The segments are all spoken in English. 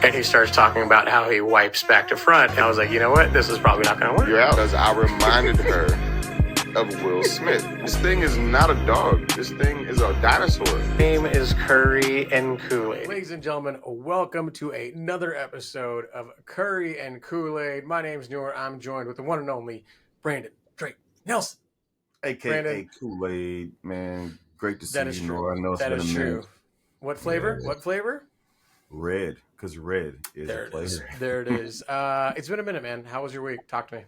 And he starts talking about how he wipes back to front. And I was like, you know what? This is probably not going to work. You're out. Because I reminded her of Will Smith. This thing is not a dog. This thing is a dinosaur. Name is Curry and Kool-Aid. Ladies and gentlemen, welcome to another episode of Curry and Kool-Aid. My name's Noor. I'm joined with the one and only Brandon Drake Nelson. AKA Kool-Aid, man. Great to see you, Noor. I know it's been a minute. What flavor? Yeah. What flavor? Red, because red is there a flavor. There it is. It's been a minute, man. How was your week? Talk to me.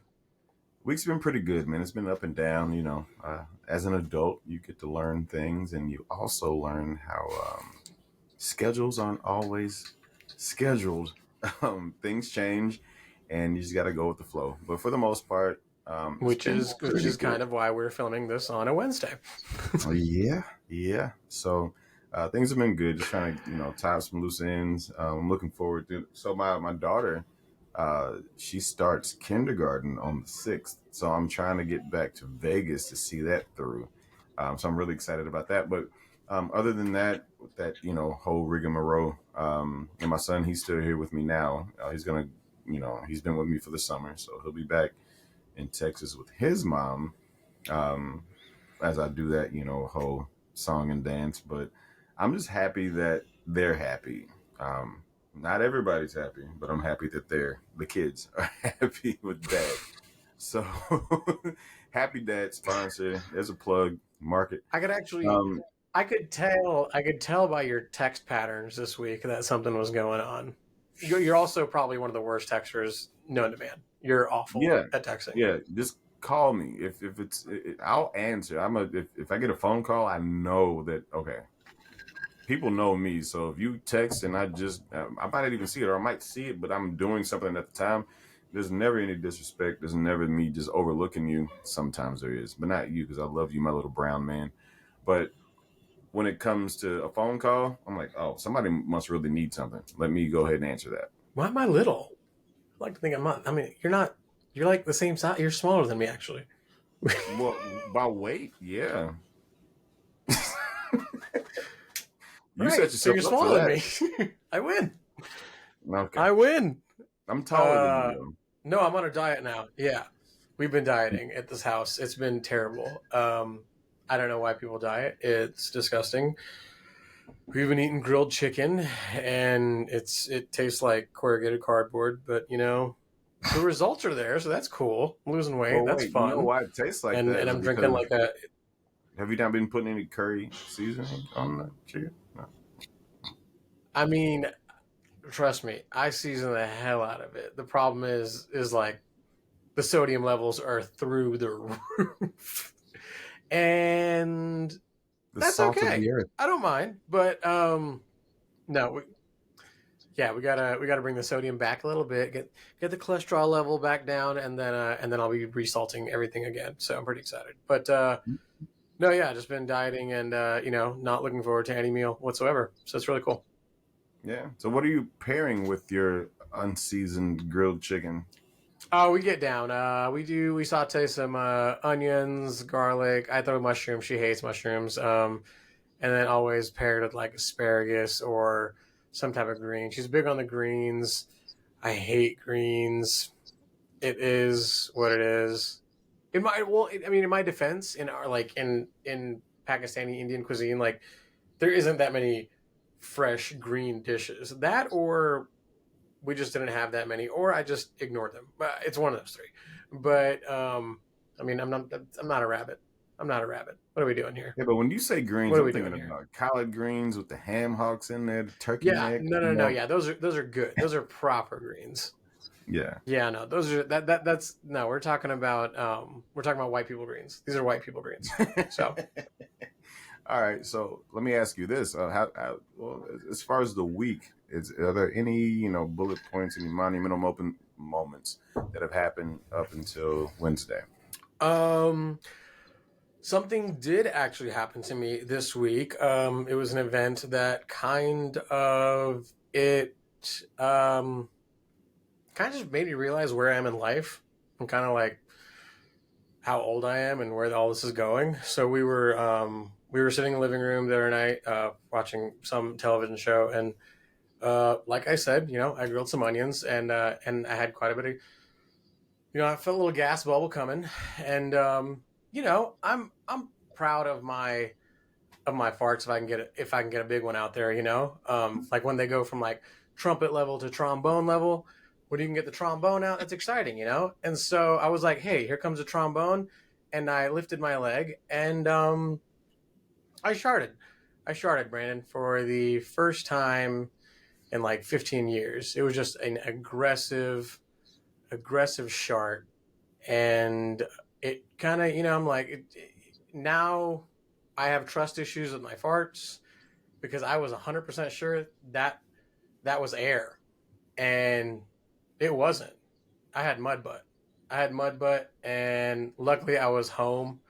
Week's been pretty good, man. It's been up and down. You know, as an adult, you get to learn things, and you also learn how schedules aren't always scheduled. Things change, and you just got to go with the flow. But for the most part, which is kind of why we're filming this on a Wednesday. Yeah. So things have been good. Just trying to tie up some loose ends. I'm looking forward to. So my daughter, she starts kindergarten on the 6th. So I'm trying to get back to Vegas to see that through. So I'm really excited about that. But other than that, with that whole rigmarole, and my son, he's still here with me now. He's gonna, he's been with me for the summer, so he'll be back in Texas with his mom, as I do that, whole song and dance. But I'm just happy that they're happy. Not everybody's happy, but I'm happy that the kids are happy with dad. So happy dad sponsor. There's a plug. Market. I could actually, I could tell by your text patterns this week that something was going on. You're also probably one of the worst texters known to man. You're awful at texting. Yeah, just call me if it's. I'll answer. If I get a phone call, I know that okay. People know me, so if you text and I might not even see it, or I might see it, but I'm doing something at the time. There's never any disrespect. There's never me just overlooking you. Sometimes there is, but not you, because I love you, my little brown man. But when it comes to a phone call, I'm like, oh, somebody must really need something. Let me go ahead and answer that. Why am I little? I like to think I'm not. I mean, you're not. You're like the same size. You're smaller than me, actually. Well, by weight, yeah. You set yourself so you're up smaller for than me. I win. Okay. I win. I'm taller than you. No, I'm on a diet now. Yeah. We've been dieting at this house. It's been terrible. I don't know why people diet. It's disgusting. We've been eating grilled chicken, and it tastes like corrugated cardboard, but the results are there, so that's cool. I'm losing weight. Well, that's fun. You know why it tastes like that? And I'm drinking like a... Have you not been putting any curry seasoning on the chicken? No. I mean, trust me, I season the hell out of it. The problem is like the sodium levels are through the roof. And that's okay. I don't mind, but no, we gotta bring the sodium back a little bit, get the cholesterol level back down, and then I'll be resalting everything again. So I'm pretty excited. But no, yeah, just been dieting and not looking forward to any meal whatsoever. So it's really cool. Yeah. So what are you pairing with your unseasoned grilled chicken? Oh, we get down. We saute some onions, garlic. I throw mushrooms. She hates mushrooms. And then always paired with like asparagus or some type of green. She's big on the greens. I hate greens. It is what it is. In my defense, in Pakistani Indian cuisine, like there isn't that many fresh green dishes. That, or we just didn't have that many, or I just ignored them. But it's one of those three. But I'm not a rabbit. I'm not a rabbit. What are we doing here? Yeah, but when you say greens, I'm thinking about collard greens with the ham hocks in there, the turkey neck. No. Yeah, those are good. Those are proper greens. Yeah. Yeah, no, those are that's no. We're talking about white people greens. These are white people greens. So. All right, so let me ask you this: well, as far as the week, are there any bullet points, any monumental moments that have happened up until Wednesday? Something did actually happen to me this week. It was an event that kind of just made me realize where I am in life and kind of like how old I am and where all this is going. So we were sitting in the living room the other night watching some television show, and Like I said, I grilled some onions and I had quite a bit of, I felt a little gas bubble coming, and I'm proud of my farts if I can get a big one out there. Like when they go from like trumpet level to trombone level, when you can get the trombone out, that's exciting. And so I was like, hey, here comes a trombone, and I lifted my leg and I sharted. I sharted, Brandon, for the first time in like 15 years. It was just an aggressive shart, and it kind of, I'm like, now I have trust issues with my farts because I was 100% sure that that was air, and it wasn't. I had mud butt. And luckily I was home,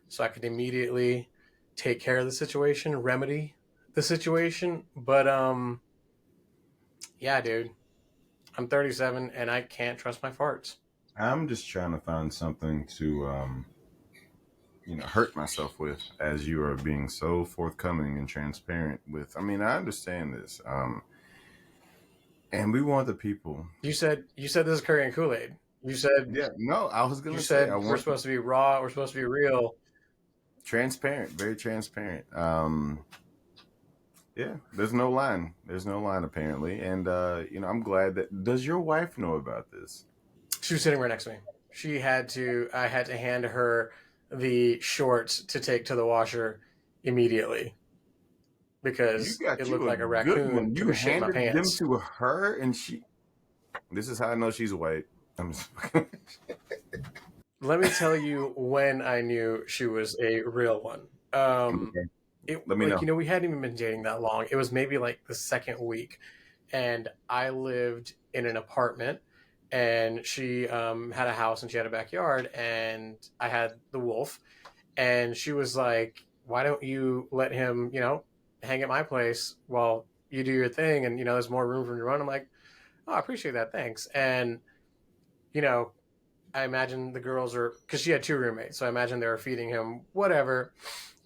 so I could immediately take care of the situation, remedy the situation. But yeah, dude, I'm 37 and I can't trust my farts. I'm just trying to find something to hurt myself with, as you are being so forthcoming and transparent with. I mean, I understand this, and we want the people. You said this is curry and Kool-Aid. You said Yeah, no, I was you gonna say I said we're want supposed to be raw. We're supposed to be real. transparent, very transparent. Yeah, there's no line apparently, and I'm glad that. Does your wife know about this? She was sitting right next to me. I had to hand her the shorts to take to the washer immediately You because it got looked you a like a good raccoon one. took You a shit in my handed them pants. to her, and she. This is how I know she's white. I'm just, Let me tell you when I knew she was a real one. okay. It Let me like know. we hadn't even been dating that long. It was maybe like the second week, and I lived in an apartment, and she had a house and she had a backyard, and I had the wolf, and she was like, "Why don't you let him, hang at my place while you do your thing, and there's more room for him to run." I'm like, "Oh, I appreciate that, thanks." And you know, I imagine the girls are because she had two roommates, so I imagine they were feeding him whatever.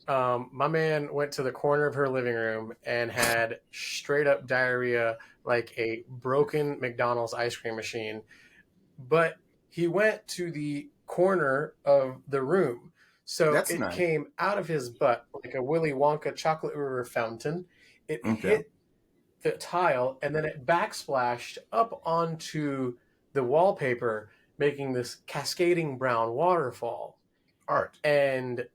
My man went to the corner of her living room and had straight up diarrhea, like a broken McDonald's ice cream machine. But he went to the corner of the room, so That's it nice. came out of his butt like a Willy Wonka chocolate river fountain. It Okay. hit the tile and then it backsplashed up onto the wallpaper, making this cascading brown waterfall. Art. And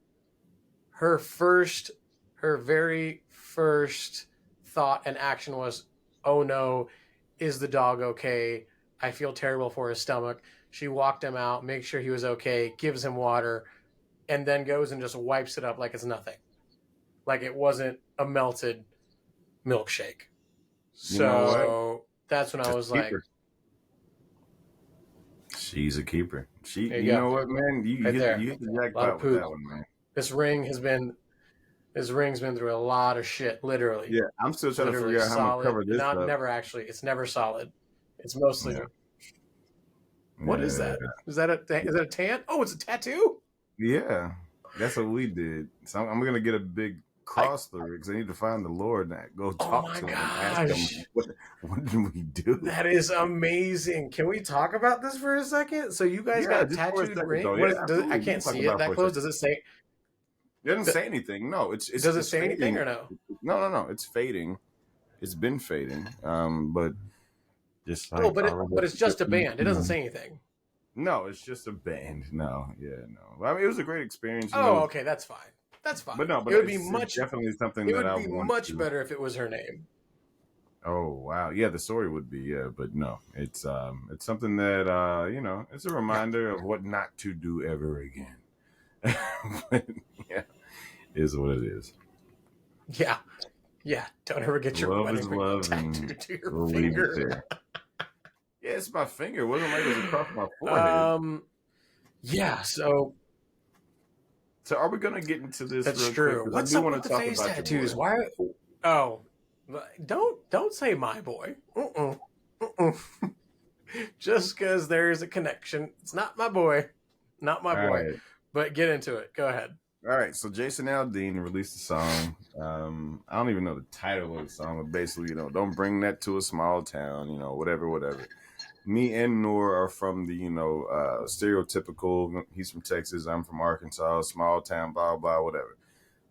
her first, her very first thought and action was, "Oh no, is the dog okay? I feel terrible for his stomach." She walked him out, makes sure he was okay, gives him water, and then goes and just wipes it up like it's nothing, like it wasn't a melted milkshake. You know what? So that's when I Just was keep like, her. She's a keeper. She. "There you You go, know what, man? You right hit there. you hit the A lot of jackpot with poop. that one, man. This ring has been this ring's been through a lot of shit, literally, Yeah, I'm still trying to literally figure out how I'm gonna solid. cover this Not up. never actually. It's never solid. It's mostly. Yeah, What is yeah, that? Is that a tan? Oh, it's a tattoo. yeah. That's what we did. So I'm gonna get a big I. cross through it because I need to find the Lord and go Oh talk my to him and ask him gosh, what did we do? that is amazing. Can we talk about this for a second? So you guys Yeah, got a just for a tattooed second ring. though. What Yeah, is? Does it? I absolutely. We can can't talk see it about it that for a close. second. Does it say? It doesn't say anything. No, Does it it's say anything fading. or no? No. It's fading. It's been fading. But just Oh, like but all of but us, it's just a band. It doesn't say anything. no, it's just a band. No, yeah, no. Well, I mean, it was a great experience, Oh, okay, that's fine. That's fine. But no, It but would be it's much. definitely something It that would I be want much to. better if it was her name. Oh wow, yeah, the story would be but no, it's something that it's a Yeah, reminder of what not to do ever again. But, yeah, is what it is. yeah, yeah. Don't ever get your Love is wedding ring love, and tattooed to your we'll leave it finger. there. Yeah, it's my finger. It wasn't like it was across my forehead. um, yeah. So So, are we gonna get into this that's real quick? true. Because I What's do up want with to the talk face about your tattoos? boy. Why? Oh, don't say my boy. Just because there is a connection, it's not my boy, not my All boy. right. But get into it. Go ahead. All right, so Jason Aldean released a song. I don't even know the title of the song, but basically, don't bring that to a small town, whatever, whatever. Me and Noor are from the, stereotypical. He's from Texas, I'm from Arkansas, small town, blah blah, whatever.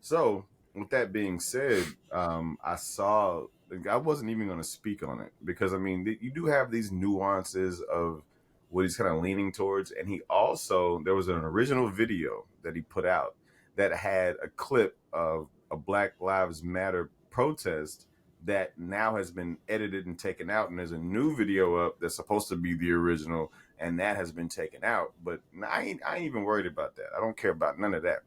So, with that being said, I saw. I wasn't even going to speak on it because I mean, you do have these nuances of what he's kind of leaning towards, and he also there was an original video that he put out that had a clip of a Black Lives Matter protest that now has been edited and taken out, and there's a new video up that's supposed to be the original, and that has been taken out. But I ain't even worried about that. I don't care about none of that.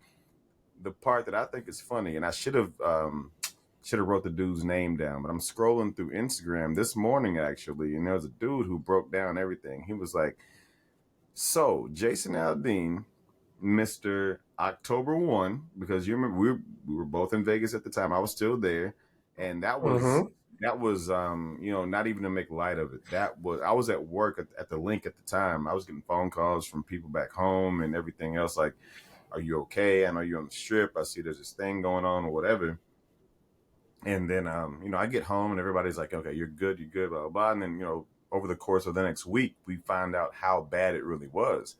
The part that I think is funny, and I should have wrote the dude's name down, but I'm scrolling through Instagram this morning actually, and there was a dude who broke down everything. He was like, "So Jason Aldean, Mr. October 1, because you remember we were both in Vegas at the time. I was still there, and that was not even to make light of it. That was I was at work at the link at the time. I was getting phone calls from people back home and everything else like, are you okay? I know you're on the strip. I see there's this thing going on or whatever. And then, I get home and everybody's like, okay, you're good, blah, blah, blah. And then, over the course of the next week, we find out how bad it really was.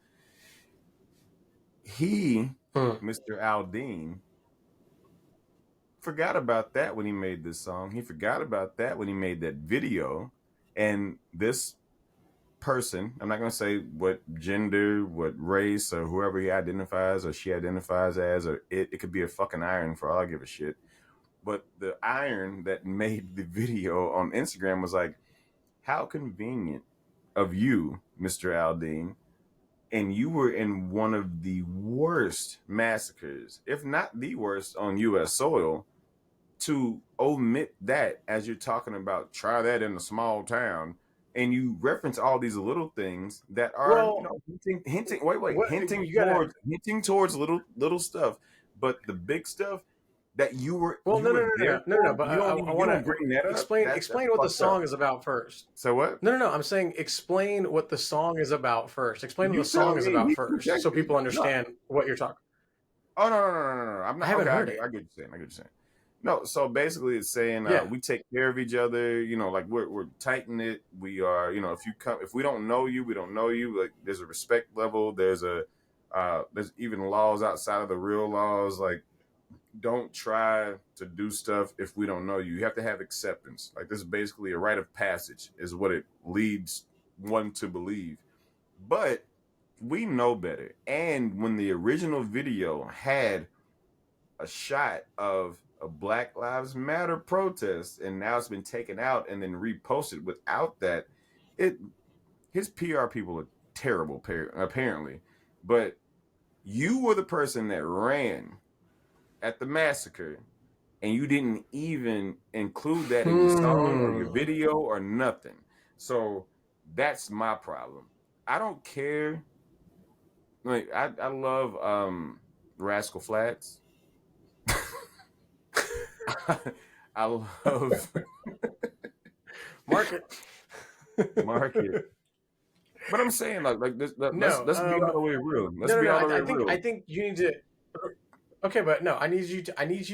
Mr. Aldean, forgot about that when he made this song. He forgot about that when he made that video. And this person, I'm not going to say what gender, what race, or whoever he identifies or she identifies as, or it could be a fucking iron for all I give a shit. But the iron that made the video on Instagram was like, how convenient of you, Mr. Aldean, and you were in one of the worst massacres, if not the worst on U.S. soil, to omit that as you're talking about try that in a small town, and you reference all these little things that are hinting hinting towards little stuff, but the big stuff that you were there no. for, But you want don't to bring that up. explain what the song is about first. So what? No. I'm saying explain what the song is about first. Explain what the song is about first, so people understand what you're talking. Oh no! I'm not. I haven't heard it. I get what you're saying. No, so basically it's saying we take care of each other. Like we're tighten it. We are, if we don't know you, we don't know you. Like there's a respect level. There's even laws outside of the real laws. Like don't try to do stuff if we don't know you. You have to have acceptance. Like this is basically a rite of passage is what it leads one to believe. But we know better. And when the original video had a shot of a Black Lives Matter protest and now it's been taken out and then reposted without that, his PR people are terrible apparently. But you were the person that ran at the massacre, and you didn't even include that in your song or your video or nothing. So that's my problem. I don't care. Like I love Rascal Flatts. I love Market. But I'm saying like this. Let's be all the way real. Let's be all the way real. I think you need to. Okay, but no, I need you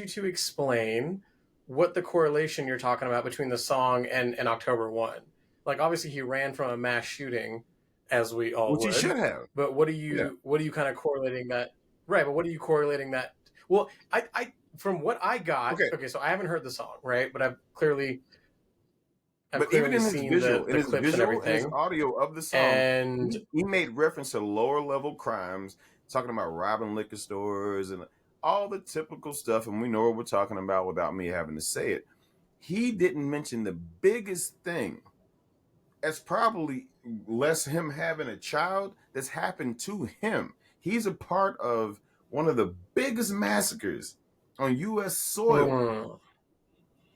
to explain what the correlation you're talking about between the song and October 1. Like obviously he ran from a mass shooting, as we all would. He should have. But what are you kind of correlating that? Right, but what are you correlating that? Well, I from what I got. Okay, so I haven't heard the song, right? But I've clearly. But even in his visual, in his audio of the song, and he made reference to lower level crimes, talking about robbing liquor stores and all the typical stuff, and we know what we're talking about without me having to say it. He didn't mention the biggest thing. That's probably less him having a child that's happened to him. He's a part of one of the biggest massacres on U.S. soil.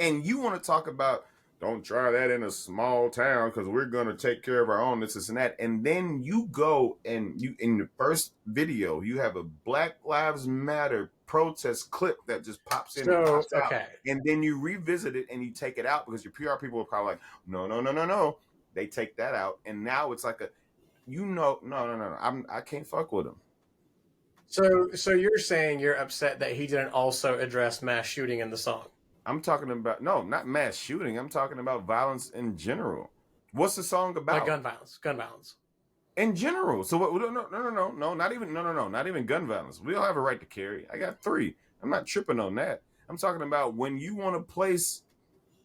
And you want to talk about, don't try that in a small town because we're going to take care of our own, this and that. And then you go and you, in the first video, you have a Black Lives Matter protest clip that just pops in and pops out. And then you revisit it and you take it out because your PR people are probably like, no. They take that out. And now it's like no. I can't fuck with him. So you're saying you're upset that he didn't also address mass shooting in the song? I'm talking about no, not mass shooting. I'm talking about violence in general. What's the song Like about? gun violence, gun violence. In general. So what? No, no, no, no, no, not even no, not even gun violence. We all have a right to carry. I got three. I'm not tripping on that. I'm talking about when you want to place.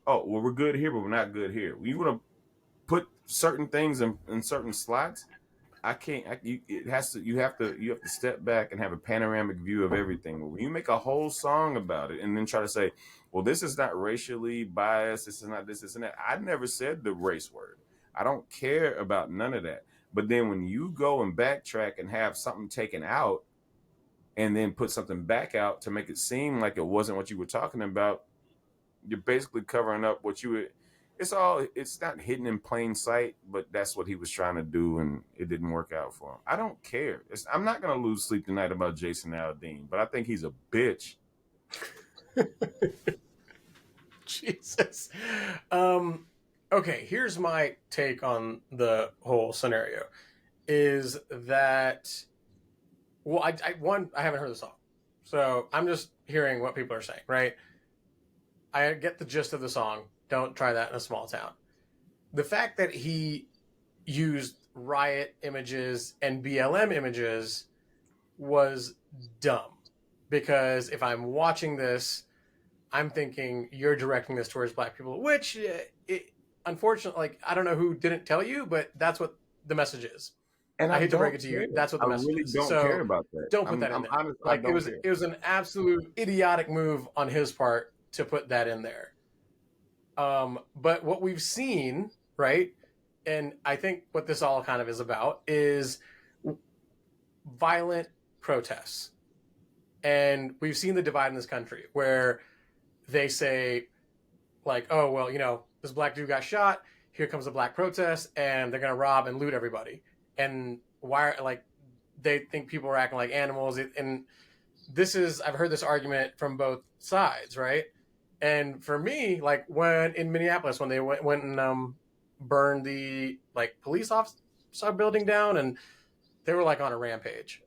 Oh, well, we're good here, but we're not good here. You want to put certain things in certain slots. I can't. It has to. You have to step back and have a panoramic view of everything. When you make a whole song about it and then try to say, "Well, this is not racially biased. This is not this and that." I never said the race word. I don't care about none of that. But then when you go and backtrack and have something taken out and then put something back out to make it seem like it wasn't what you were talking about, you're basically covering up what you were. It's not hidden in plain sight, but that's what he was trying to do, and it didn't work out for him. I don't care. I'm not gonna lose sleep tonight about Jason Aldean, but I think he's a bitch. Jesus. Um, okay, here's my take on the whole scenario. Is that well? I haven't heard the song, so I'm just hearing what people are saying. Right? I get the gist of the song. Don't try that in a small town. The fact that he used riot images and BLM images was dumb because if I'm watching this, I'm thinking you're directing this towards black people, which unfortunately, like I don't know who didn't tell you, but that's what the message is. And I I hate to break don't it to care. you. That's what I the message really is. don't care So about that. don't put that in I'm there. honest. I Like don't care. it was an absolute idiotic move on his part to put that in there. But what we've seen, right, and I think what this all kind of is about is violent protests. And we've seen the divide in this country where they say, like, oh, well, this black dude got shot. Here comes a black protest, and they're going to rob and loot everybody. And why, like, they think people are acting like animals. And I've heard this argument from both sides, right? And for me, like, when in Minneapolis, when they went and burned the, like, police officer building down, and they were, like, on a rampage.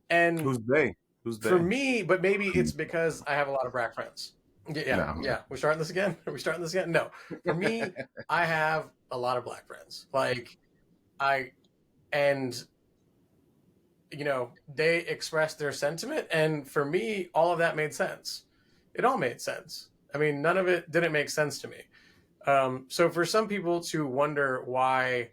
And Who's they? Who's for they? me, but maybe it's because I have a lot of black friends. Yeah, No. yeah. We're starting this again. Are we starting this again? No. For me, I have a lot of black friends. Like I and they expressed their sentiment, and for me, all of that made sense. It all made sense. I mean, none of it didn't make sense to me. So for some people to wonder why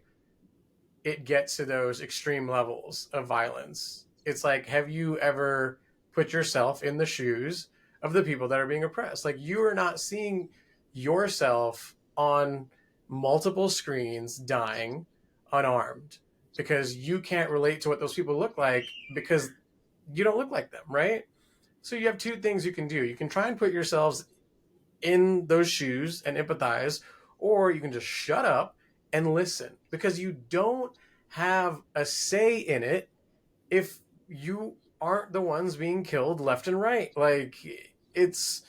it gets to those extreme levels of violence. It's like, have you ever put yourself in the shoes of the people that are being oppressed? Like, you are not seeing yourself on multiple screens dying unarmed because you can't relate to what those people look like because you don't look like them, right? So you have two things you can do. You can try and put yourselves in those shoes and empathize, or you can just shut up and listen because you don't have a say in it if you aren't the ones being killed left and right. Like it's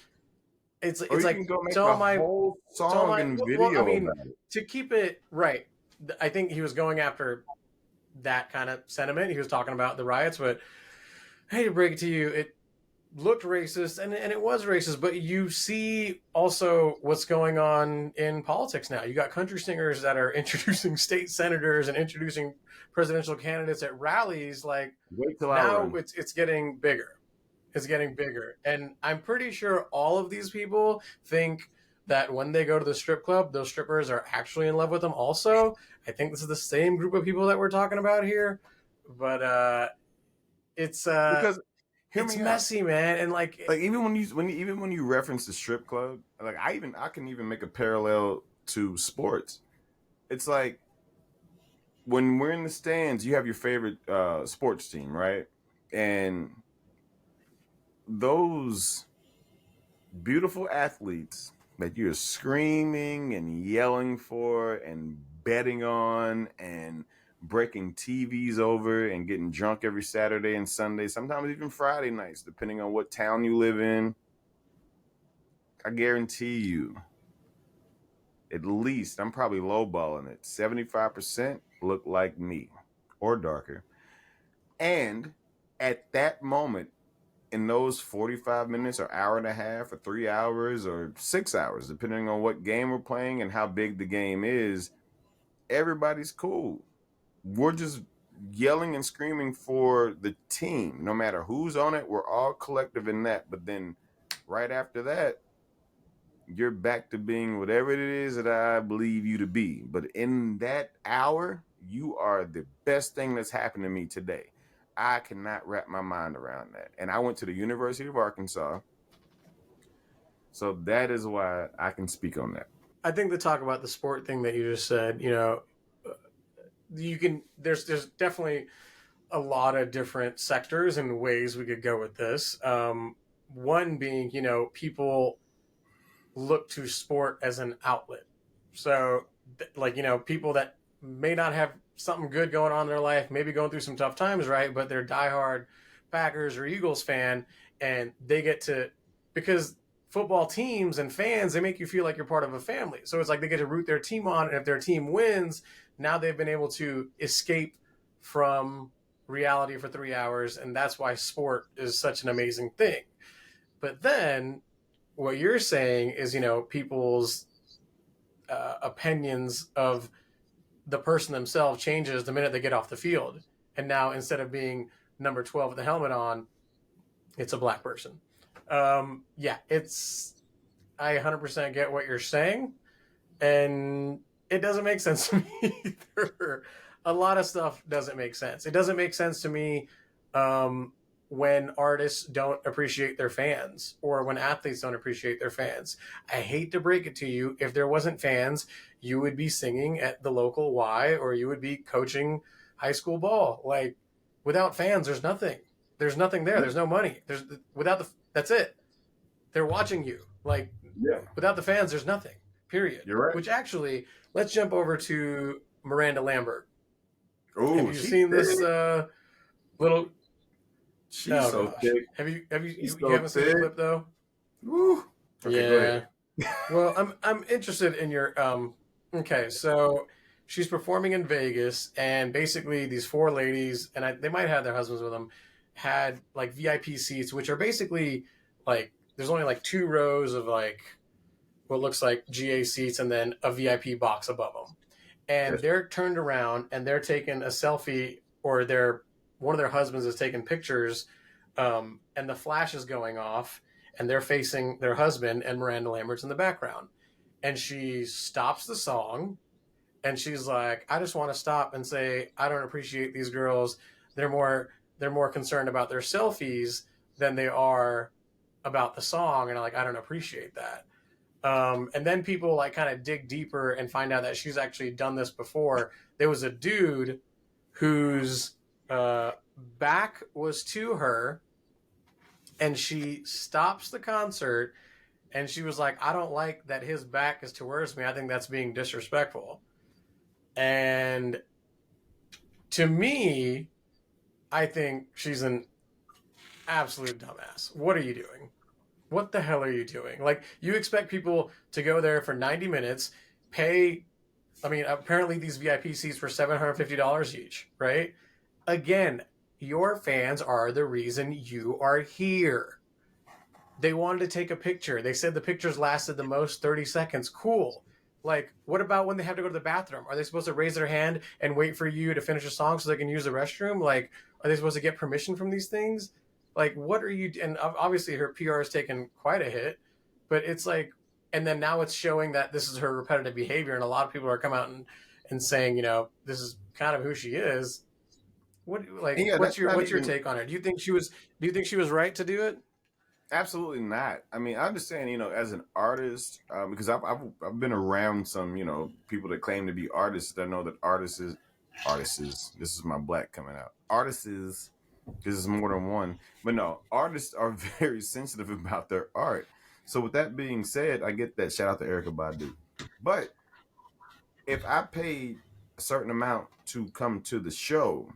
Or it's you like can go make to all a my whole to all song my and well, I video mean, about it. to keep it right, I think he was going after that kind of sentiment. He was talking about the riots, but I hate to break it to you, it looked racist and it was racist, but you see also what's going on in politics now. You got country singers that are introducing state senators and introducing presidential candidates at rallies. Like Wait till I now run. it's getting bigger. It's getting bigger. And I'm pretty sure all of these people think that when they go to the strip club, those strippers are actually in love with them also. I think this is the same group of people that we're talking about here. But it's uh Because hear it's me out. messy, man. And like Like even when you reference the strip club, like I can even make a parallel to sports. It's like when we're in the stands, you have your favorite sports team, right? And those beautiful athletes that you're screaming and yelling for and betting on and breaking TVs over and getting drunk every Saturday and Sunday, sometimes even Friday nights, depending on what town you live in. I guarantee you, at least, I'm probably lowballing it, 75% look like me or darker. And at that moment, in those 45 minutes or hour and a half or 3 hours or 6 hours, depending on what game we're playing and how big the game is, everybody's cool. We're just yelling and screaming for the team. No matter who's on it, we're all collective in that. But then right after that, you're back to being whatever it is that I believe you to be. But in that hour, you are the best thing that's happened to me today. I cannot wrap my mind around that. And I went to the University of Arkansas. So that is why I can speak on that. I think the talk about the sport thing that you just said, you can. There's definitely a lot of different sectors and ways we could go with this. One being, people look to sport as an outlet. So, people that may not have something good going on in their life, maybe going through some tough times, right? But they're diehard Packers or Eagles fan, and they get to, because football teams and fans, they make you feel like you're part of a family. So it's like they get to root their team on, and if their team wins, now they've been able to escape from reality for 3 hours, and that's why sport is such an amazing thing. But then what you're saying is, people's opinions of the person themselves changes the minute they get off the field. And now instead of being number 12 with the helmet on, it's a black person. Yeah, I 100% get what you're saying. And it doesn't make sense to me either. A lot of stuff doesn't make sense. It doesn't make sense to me when artists don't appreciate their fans or when athletes don't appreciate their fans. I hate to break it to you. If there wasn't fans, you would be singing at the local Y or you would be coaching high school ball. Like, without fans, there's nothing. There's nothing there. There's no money. That's it. They're watching you. Like, Yeah, without the fans, there's nothing. Period. you're right. Which actually, let's jump over to Miranda Lambert. Oh, Have you seen this little? She's Oh so gosh. thick. Have you She's you so haven't seen the thick. clip though? Woo. Okay, go ahead. Well, I'm interested in your okay, so she's performing in Vegas and basically these four ladies they might have their husbands with them had like VIP seats which are basically like there's only like two rows of like what looks like GA seats and then a VIP box above them. And Yes. they're turned around and they're taking a selfie or one of their husbands is taking pictures and the flash is going off and they're facing their husband and Miranda Lambert's in the background. And she stops the song and she's like, I just want to stop and say, I don't appreciate these girls. They're more concerned about their selfies than they are about the song. And I don't appreciate that. And then people like kind of dig deeper and find out that she's actually done this before. There was a dude whose back was to her and she stops the concert and she was like, I don't like that his back is towards me. I think that's being disrespectful. And to me, I think she's an absolute dumbass. What are you doing? What the hell are you doing? Like, you expect people to go there for 90 minutes, pay. I mean, apparently these VIP seats were $750 each, right? Again, your fans are the reason you are here. They wanted to take a picture. They said the pictures lasted the most 30 seconds. Cool. Like, what about when they have to go to the bathroom? Are they supposed to raise their hand and wait for you to finish a song so they can use the restroom? Like, are they supposed to get permission from these things? Like, what are you? And obviously her PR has taken quite a hit, but it's like, and then now it's showing that this is her repetitive behavior. And a lot of people are coming out and saying, this is kind of who she is. Yeah, What's that's not your even take on it? Do you think she was right to do it? absolutely not. I mean, I understand, as an artist, because I've been around some, people that claim to be artists that know that artists is this is my black coming out. Artists is this is more than one, but no, artists are very sensitive about their art. So with that being said, I get that. Shout out to Erica Badu. But if I paid a certain amount to come to the show,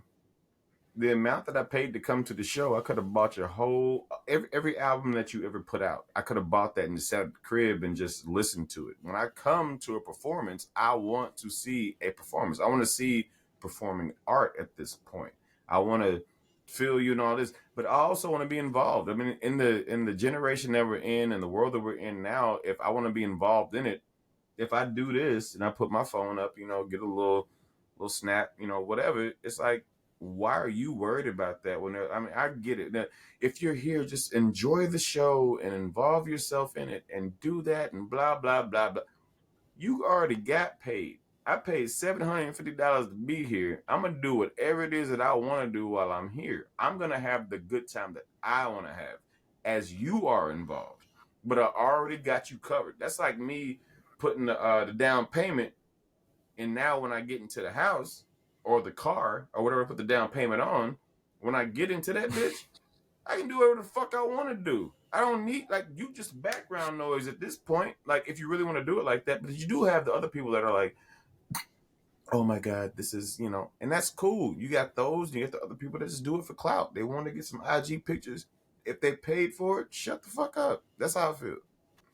the amount that I paid to come to the show, I could have bought your whole every album that you ever put out. I could have bought that and just sat at the crib and just listened to it. When I come to a performance, I want to see a performance. I want to see performing art at this point. I want to feel you and all this, but I also want to be involved. I mean, in the generation that we're in and the world that we're in now, if I want to be involved in it, if I do this and I put my phone up, get a little snap, whatever, it's like, why are you worried about that? I mean, I get it. Now, if you're here, just enjoy the show and involve yourself in it and do that and blah blah blah blah. You already got paid. I paid $750 to be here. I'm gonna do whatever it is that I want to do while I'm here. I'm gonna have the good time that I want to have, as you are involved. But I already got you covered. That's like me putting the down payment, and now when I get into the house or the car or whatever I put the down payment on, when I get into that bitch, I can do whatever the fuck I want to do. I don't need, like, you just background noise at this point. Like, if you really want to do it like that, but you do have the other people that are like, oh my God, this is, and that's cool. You got those, you got the other people that just do it for clout. They want to get some IG pictures. If they paid for it, shut the fuck up. That's how I feel.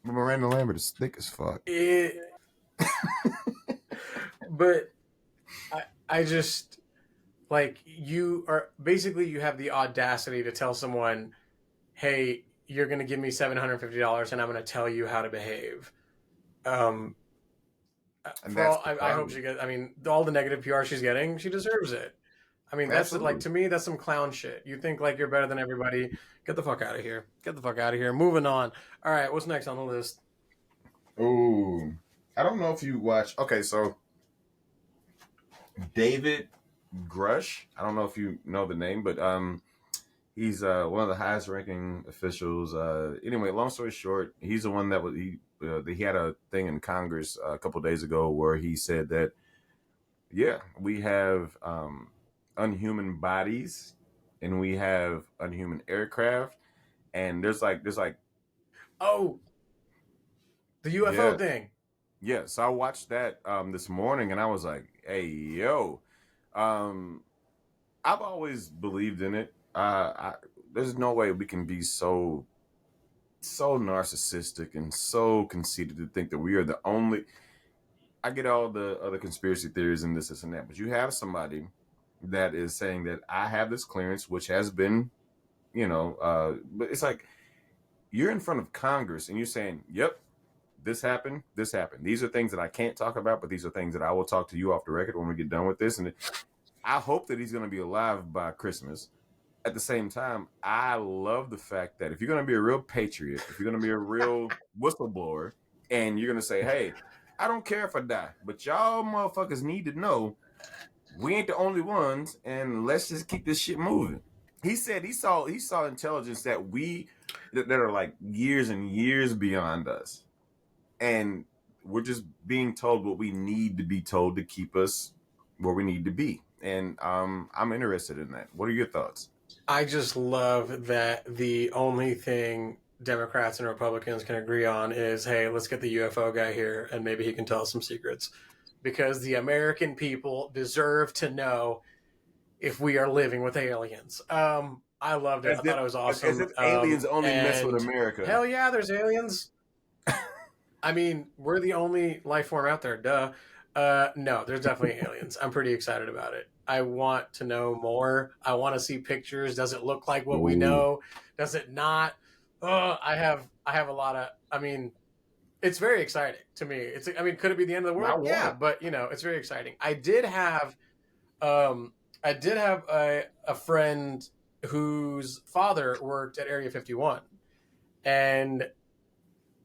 But Miranda Lambert is thick as fuck. But I just, like, you have the audacity to tell someone, hey, you're going to give me $750 and I'm going to tell you how to behave. I hope she gets, all the negative PR she's getting, she deserves it. I mean, that's like, to me, that's some clown shit. You think like you're better than everybody. Get the fuck out of here. Get the fuck out of here. Moving on. All right. What's next on the list? Oh, I don't know if you watch. Okay. So David Grush, I don't know if you know the name, but he's one of the highest ranking officials. Anyway, long story short, he's the one that he had a thing in Congress a couple of days ago where he said that, yeah, we have unhuman bodies and we have unhuman aircraft, and there's like oh, the UFO thing. Yeah, so I watched that this morning and I was like, hey, yo, I've always believed in it. There's no way we can be so narcissistic and so conceited to think that we are the only. I get all the other conspiracy theories and this and that, but you have somebody that is saying that I have this clearance, which has been, but it's like you're in front of Congress and you're saying, yep, this happened. These are things that I can't talk about, but these are things that I will talk to you off the record when we get done with this. And I hope that he's going to be alive by Christmas. At the same time, I love the fact that if you're going to be a real patriot, if you're going to be a real whistleblower, and you're going to say, hey, I don't care if I die, but y'all motherfuckers need to know we ain't the only ones, and let's just keep this shit moving. He said he saw intelligence that are like years and years beyond us, and we're just being told what we need to be told to keep us where we need to be. And I'm interested in that. What are your thoughts? I just love that the only thing Democrats and Republicans can agree on is, hey, let's get the UFO guy here and maybe he can tell us some secrets. Because the American people deserve to know if we are living with aliens. I loved it. I thought it was awesome. As if aliens only mess with America. Hell yeah, there's aliens. I mean, we're the only life form out there. Duh. No, there's definitely aliens. I'm pretty excited about it. I want to know more. I want to see pictures. Does it look like what we know? Does it not? I have a lot of. I mean, it's very exciting to me. Could it be the end of the world? Yeah, but it's very exciting. I did have a friend whose father worked at Area 51, and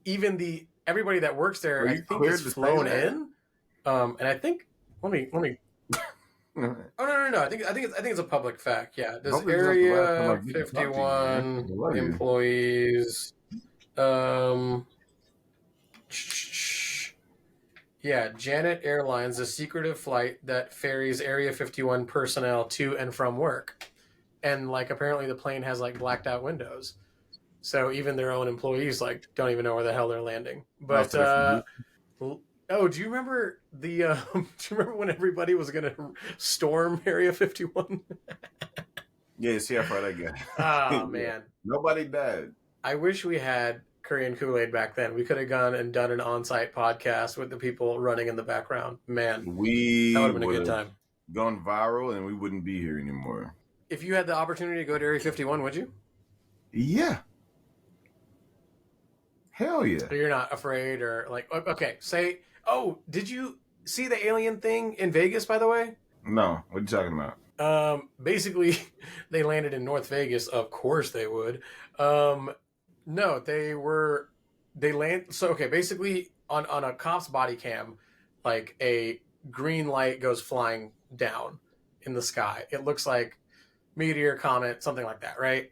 even everybody that works there, I think, is flown in. And I think let me. Oh no! I think it's a public fact. Yeah, does Area 51 employees? Yeah, Janet Airlines, a secretive flight that ferries Area 51 personnel to and from work, and like apparently the plane has like blacked out windows, so even their own employees like don't even know where the hell they're landing. But oh, do you remember do you remember when everybody was gonna storm Area 51? Yeah, see how far that got. Oh man, nobody died. I wish we had Korean Kool-Aid back then. We could have gone and done an on-site podcast with the people running in the background. Man, that would have been a good time. Gone viral, and we wouldn't be here anymore. if you had the opportunity to go to Area 51, would you? Yeah. Hell yeah. Or you're not afraid or like, okay, say, oh, did you see the alien thing in Vegas, by the way? No, what are you talking about? Basically, they landed in North Vegas. Of course they would. Um, no, they land. So okay, basically on a cop's body cam, like a green light goes flying down in the sky. It looks like meteor, comet, something like that, right?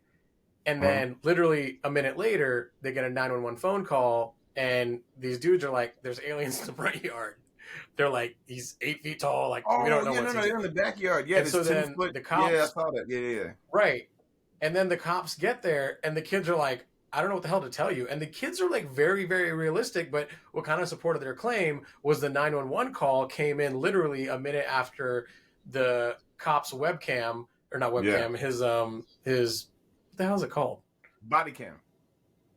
And Uh-huh. then literally a minute later, they get a 911 phone call, and these dudes are like, "There's aliens in the front yard." They're like, "He's 8 feet tall. Like we Oh don't know yeah, what's no, he's." they're in the backyard. Yeah, And this so 10 then foot. the Yeah, I cops, saw that. Yeah. right? And then the cops get there, and the kids are like, "I don't know what the hell to tell you." And the kids are like very, very realistic. But what kind of supported their claim was the 911 call came in literally a minute after the cops' webcam, or not Yeah. webcam, his what the hell is it called? Body cam.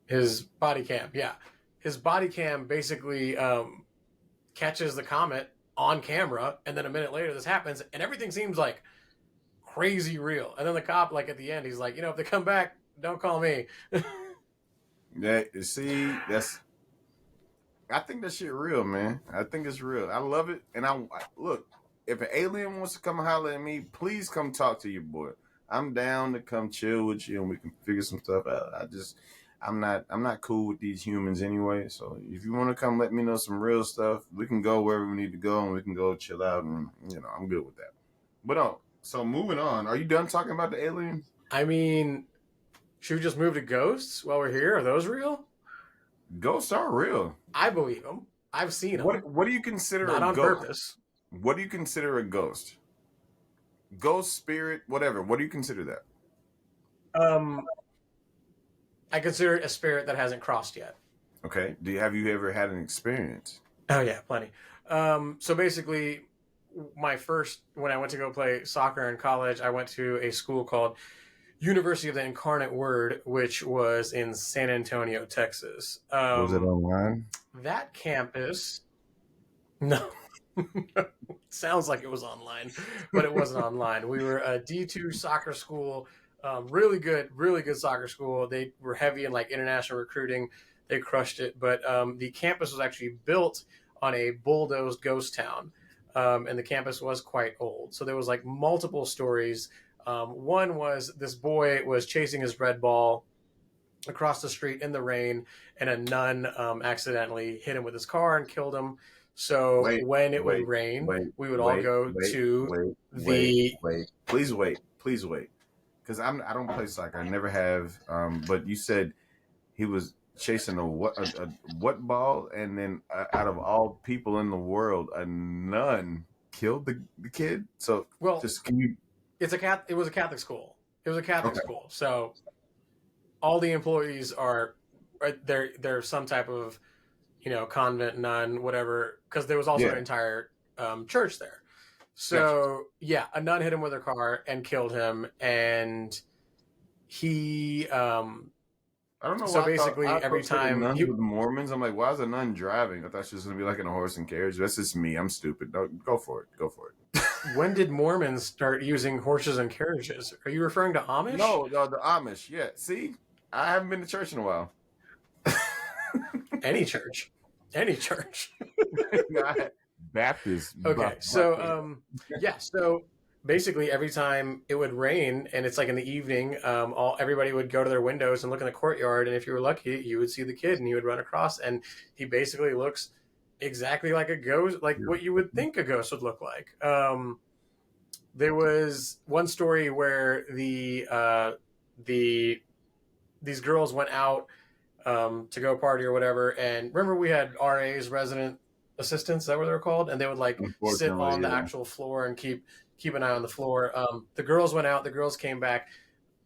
His body cam, yeah. His body cam basically catches the comet on camera, and then a minute later this happens, and everything seems like crazy real. And then the cop, like at the end, he's like, if they come back, don't call me. Yeah, see, I think that shit real, man. I think it's real. I love it. And look, if an alien wants to come holler at me, please come talk to your boy. I'm down to come chill with you and we can figure some stuff out. I'm not cool with these humans anyway. So if you want to come let me know some real stuff, we can go wherever we need to go and we can go chill out and I'm good with that. But so moving on, are you done talking about the aliens? I mean, should we just move to ghosts while we're here? Are those real? Ghosts are real. I believe them. I've seen them. What do you consider not a on ghost? purpose. What do you consider a ghost? Ghost, spirit, whatever. What do you consider that? I consider it a spirit that hasn't crossed yet. Okay. Have you ever had an experience? Oh yeah, plenty. So basically, when I went to go play soccer in college, I went to a school called University of the Incarnate Word, which was in San Antonio, Texas. Was it online? That campus, no. Sounds like it was online, but it wasn't online. We were a D2 soccer school, really good soccer school. They were heavy in like international recruiting. They crushed it. But the campus was actually built on a bulldozed ghost town, and the campus was quite old. So there was like multiple stories. One was this boy was chasing his red ball across the street in the rain, and a nun accidentally hit him with his car and killed him. So when it would rain, we would all go to Please wait, because I don't play soccer. I never have. But you said he was chasing a what ball, and then out of all people in the world, a nun killed the kid. So just can you? It was a Catholic school. It was a Catholic school. So all the employees are they're some type of convent, nun, whatever, because there was also an entire church there. So yeah, a nun hit him with her car and killed him, and he I don't know. So basically, every time nuns with the Mormons, I'm like, why is a nun driving? I thought she was gonna be like in a horse and carriage. That's just me. I'm stupid. No, go for it. When did Mormons start using horses and carriages? Are you referring to Amish? No, the Amish. Yeah. See, I haven't been to church in a while. Any church. Baptist. Okay, so so basically every time it would rain and it's like in the evening, everybody would go to their windows and look in the courtyard, and if you were lucky, you would see the kid and you would run across, and he basically looks exactly like a ghost, like what you would think a ghost would look like. There was one story where these girls went out to go party or whatever, and remember we had RAs, resident assistants, is that what they were called? And they would like sit on the actual floor and keep an eye on the floor. The girls went out, the girls came back.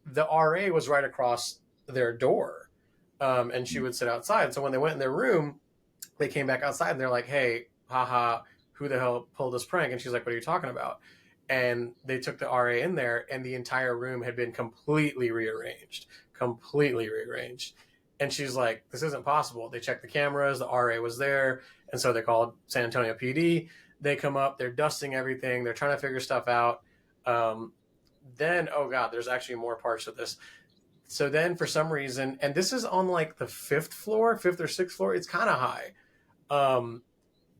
The RA was right across their door, and she would sit outside. So when they went in their room, they came back outside and they're like, hey, haha, who the hell pulled this prank? And she's like, what are you talking about? And they took the RA in there, and the entire room had been completely rearranged. And she's like, this isn't possible. They checked the cameras, the RA was there, and so they called San Antonio PD. They come up, they're dusting everything, they're trying to figure stuff out. then, oh God, there's actually more parts of this. So then for some reason, and this is on like the fifth or sixth floor, it's kind of high. Um,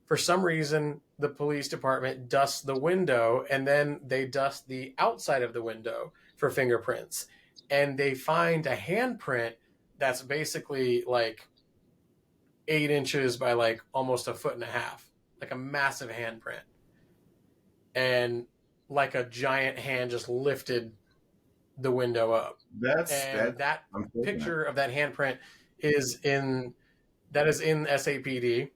for some reason, the police department dusts the window and then they dust the outside of the window for fingerprints. And they find a handprint that's basically like 8 inches by like almost a foot and a half, like a massive handprint. And like a giant hand just lifted the window up. And That's that unfortunate. picture of that handprint is in that is in SAPD.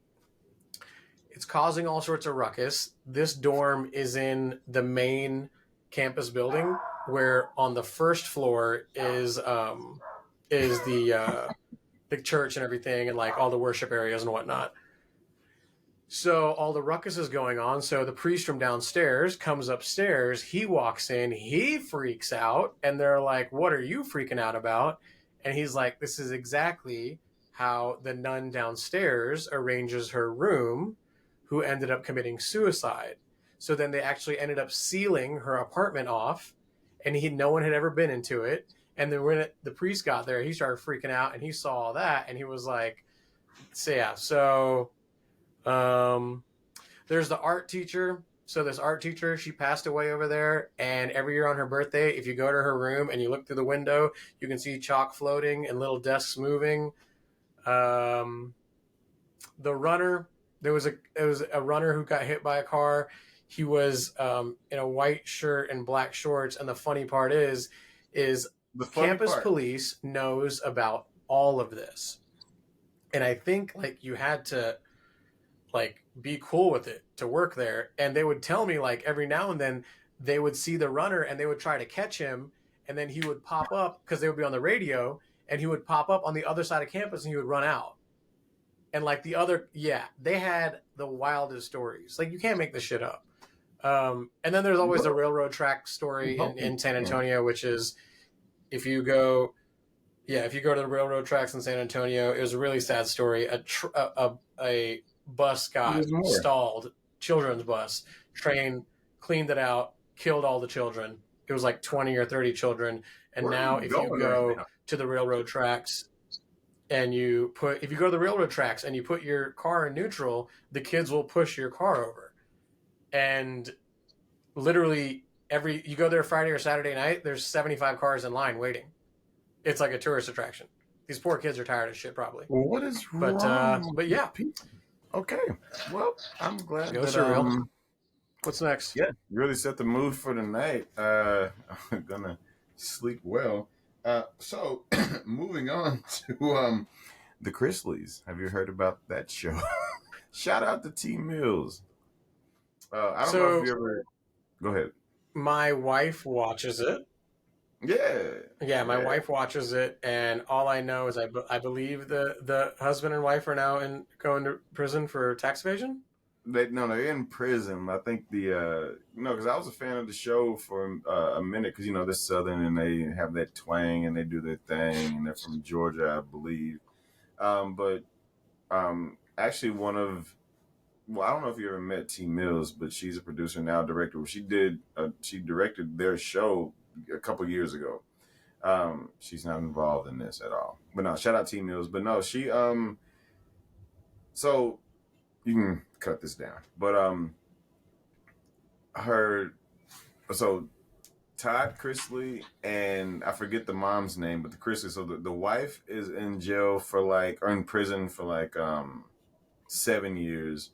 It's causing all sorts of ruckus. This dorm is in the main campus building, where on the first floor is the church and everything, and like all the worship areas and whatnot. So all the ruckus is going on. So the priest from downstairs comes upstairs. He walks in. He freaks out, and they're like, "What are you freaking out about?" And he's like, "This is exactly how the nun downstairs arranges her room, who ended up committing suicide." So then they actually ended up sealing her apartment off, and no one had ever been into it. And then when the priest got there, he started freaking out, and he saw all that, and he was like, "So yeah, so." Um, there's the art teacher. So this art teacher, she passed away over there, and every year on her birthday, if you go to her room and you look through the window, you can see chalk floating and little desks moving. Um, the runner, there was a runner who got hit by a car. He was in a white shirt and black shorts, and the funny part is The funny campus part. police knows about all of this, and I think like you had to like be cool with it to work there. And they would tell me like every now and then they would see the runner and they would try to catch him, and then he would pop up because they would be on the radio, and he would pop up on the other side of campus and he would run out. And like they had the wildest stories. Like you can't make this shit up. And then there's always the railroad track story in San Antonio, which is if you go if you go to the railroad tracks in San Antonio, it was a really sad story. A bus got stalled, children's bus. Train cleaned it out, killed all the children. It was like 20 or 30 children. And now if you go to the railroad tracks and if you go to the railroad tracks and you put your car in neutral, the kids will push your car over. And literally you go there Friday or Saturday night, there's 75 cars in line waiting. It's like a tourist attraction. These poor kids are tired of shit, probably. Well, what is wrong? But yeah. Okay. Well, I'm glad Go that surreal. What's next? Yeah, you really set the mood for the night. I'm gonna sleep well. So moving on to the Chrisleys. Have you heard about that show? Shout out to T Mills. I don't know if you ever. Go ahead. My wife watches it. Yeah, my wife watches it, and all I know is I believe the husband and wife are now going to prison for tax evasion. They're in prison. I think because I was a fan of the show for a minute, because they're Southern and they have that twang and they do their thing, and they're from Georgia, I believe. But actually, I don't know if you ever met T Mills, but she's a producer now, director. She directed their show a couple years ago. She's not involved in this at all. But no, shout out T Mills. But no, she so you can cut this down. But Todd Chrisley, and I forget the mom's name, but the Chrisley. So the wife is in jail or in prison for 7 years,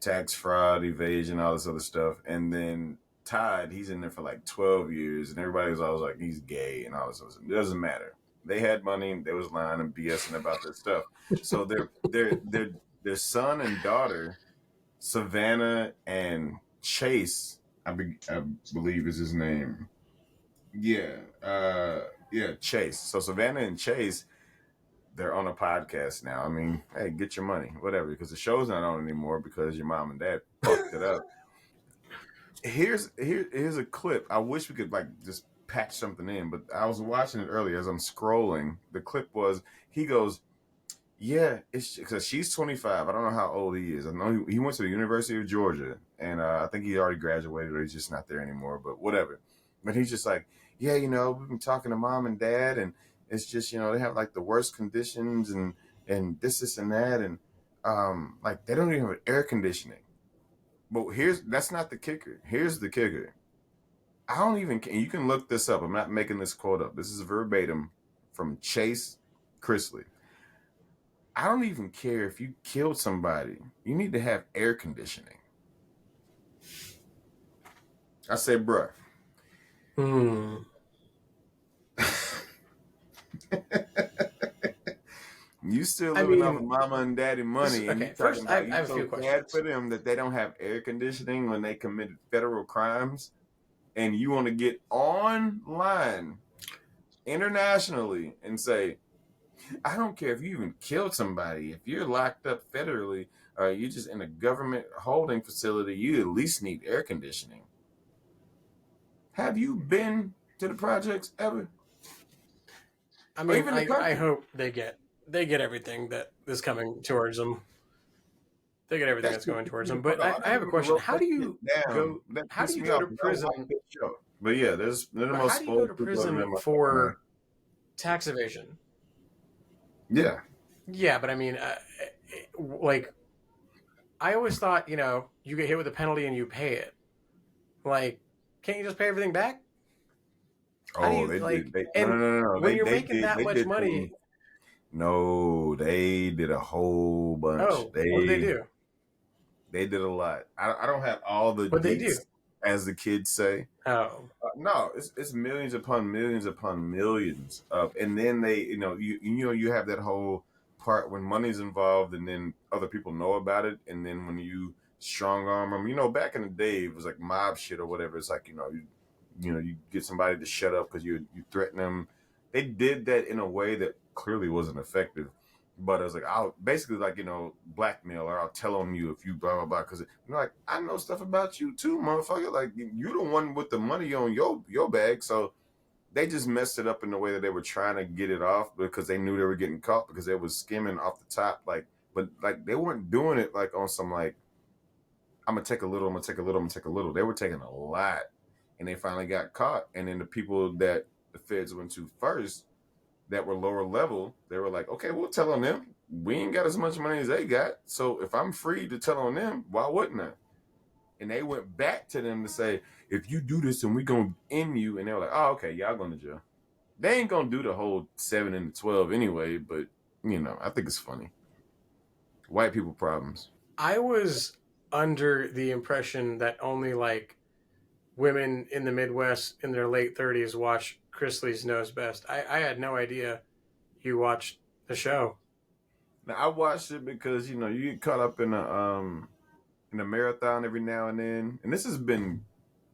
tax fraud, evasion, all this other stuff, and then Todd, he's in there for 12 years, and everybody was always like he's gay and all this other stuff. It doesn't matter. They had money. They was lying and BSing about this stuff. So their son and daughter, Savannah and Chase, I believe is his name. Yeah, Chase. So Savannah and Chase, they're on a podcast now. I mean, hey, get your money, whatever, because the show's not on anymore because your mom and dad fucked it up. Here's a clip. I wish we could just patch something in, but I was watching it earlier as I'm scrolling. The clip was, he goes, yeah, it's because she's 25. I don't know how old he is. I know he went to the University of Georgia, and I think he already graduated or he's just not there anymore, but whatever. But he's just like, yeah, we've been talking to mom and dad, and it's just, they have like the worst conditions, and this and that, and like they don't even have air conditioning. But that's not the kicker. Here's the kicker. I don't even. You can look this up. I'm not making this quote up. This is verbatim from Chase Chrisley. I don't even care if you killed somebody. You need to have air conditioning. I say, bruh. You still I living off of mean, mama and daddy money, and you okay. talking First, I about you have a so few bad questions. for them that they don't have air conditioning when they committed federal crimes, and you want to get online internationally and say, I don't care if you even killed somebody. If you're locked up federally or you're just in a government holding facility, you at least need air conditioning. Have you been to the projects ever? I Or mean, even the I country? hope they get everything that is coming towards them. They get everything That that's shit going pissed towards me the them. fuck But off. I I have never a even question. wrote that shit down. That How do pissed you me go off to because I like prison? this show. But yeah, they're the But how most do you go spoiled to people ever prison in my fucking life. for tax evasion? Yeah. Yeah, but I mean, like I always thought, you get hit with a penalty and you pay it. Like, can't you just pay everything back? How do Oh, you they did. like? They no no And no no. when They you're they making did that they much did some. money, No, they did a whole bunch. oh, what do they do? They did a lot. I don't have all the What do they do? deets, as the kids say. Oh, No, it's millions upon millions upon millions of, and then they, you have that whole part when money's involved, and then other people know about it, and then when you strong arm them, back in the day it was like mob shit or whatever. It's like you get somebody to shut up because you threaten them. They did that in a way that clearly wasn't effective. But I was like, I'll basically like blackmail, or I'll tell on you if you blah blah blah. Because like I know stuff about you too, motherfucker. Like you the one with the money on your bag. So they just messed it up in the way that they were trying to get it off because they knew they were getting caught because they was skimming off the top. Like, but like they weren't doing it like on some like I'm gonna take a little, I'm gonna take a little, I'm gonna take a little. They were taking a lot, and they finally got caught. And then the people that the feds went to first that were lower level, they were like, okay, we'll tell on them. We ain't got as much money as they got. So if I'm free to tell on them, why wouldn't I? And they went back to them to say, if you do this, then we gonna end you. And they were like, oh, okay, y'all going to jail. They ain't gonna do the whole 7 and 12 anyway, but I think it's funny. White people problems. I was under the impression that only like women in the Midwest in their late 30s watch Chrisley's Knows Best. I had no idea you watched the show. Now I watched it because you get caught up in a marathon every now and then, and this has been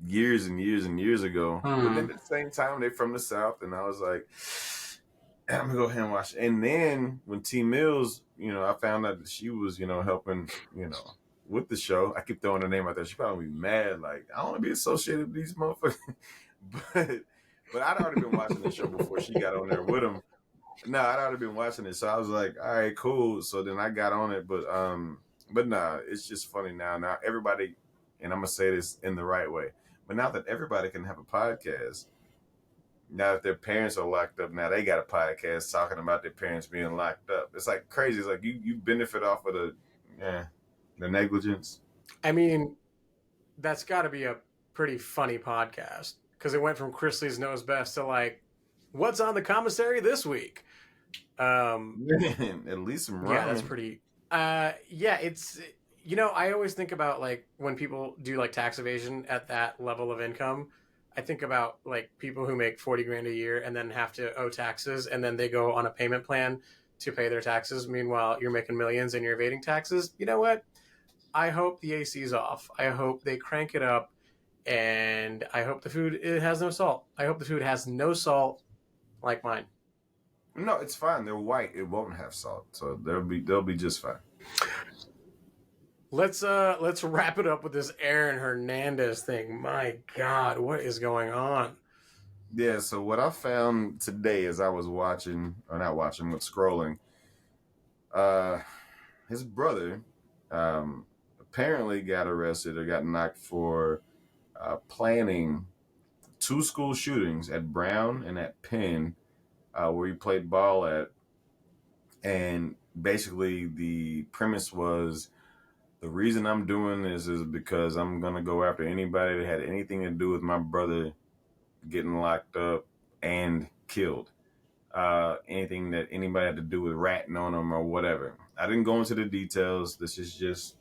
years and years and years ago. But then Hmm. at the same time, they're from the South, and I was like, I'm gonna go ahead and watch it. And then when T Mills, I found out that she was, helping, with the show. I keep throwing her name out there. She probably be mad, like I don't want to be associated with these motherfuckers. but but I'd already been watching the show before she got on there with him. No, I'd already been watching it, so I was like, all right, cool. So then I got on it, but nah, it's just funny now. Now everybody, and I'm gonna say this in the right way, but now that everybody can have a podcast, now that their parents are locked up, now they got a podcast talking about their parents being locked up. It's like crazy. It's like you benefit off of the negligence. I mean, that's got to be a pretty funny podcast because it went from Chrisley's Knows Best to like, what's on the commissary this week? Um, At least some yeah, that's rhyming. pretty. Yeah, it's I always think about like when people do like tax evasion at that level of income. I think about like people who make 40 grand a year and then have to owe taxes, and then they go on a payment plan to pay their taxes. Meanwhile, you're making millions and you're evading taxes. You know what? I hope the AC is off. I hope they crank it up, and I hope the food it has no salt. I hope the food has no salt like mine. No, it's fine. They're white. It won't have salt, so they'll be just fine. Let's wrap it up with this Aaron Hernandez thing. My God, what is going on? Yeah, so what I found today as I was watching, or not watching, but scrolling, uh, his brother apparently got arrested or got knocked for planning two school shootings at Brown and at Penn, where he played ball at, and basically the premise was the reason I'm doing this is because I'm gonna go after anybody that had anything to do with my brother getting locked up and killed. Anything that anybody had to do with ratting on him or whatever. I didn't go into the details. This is just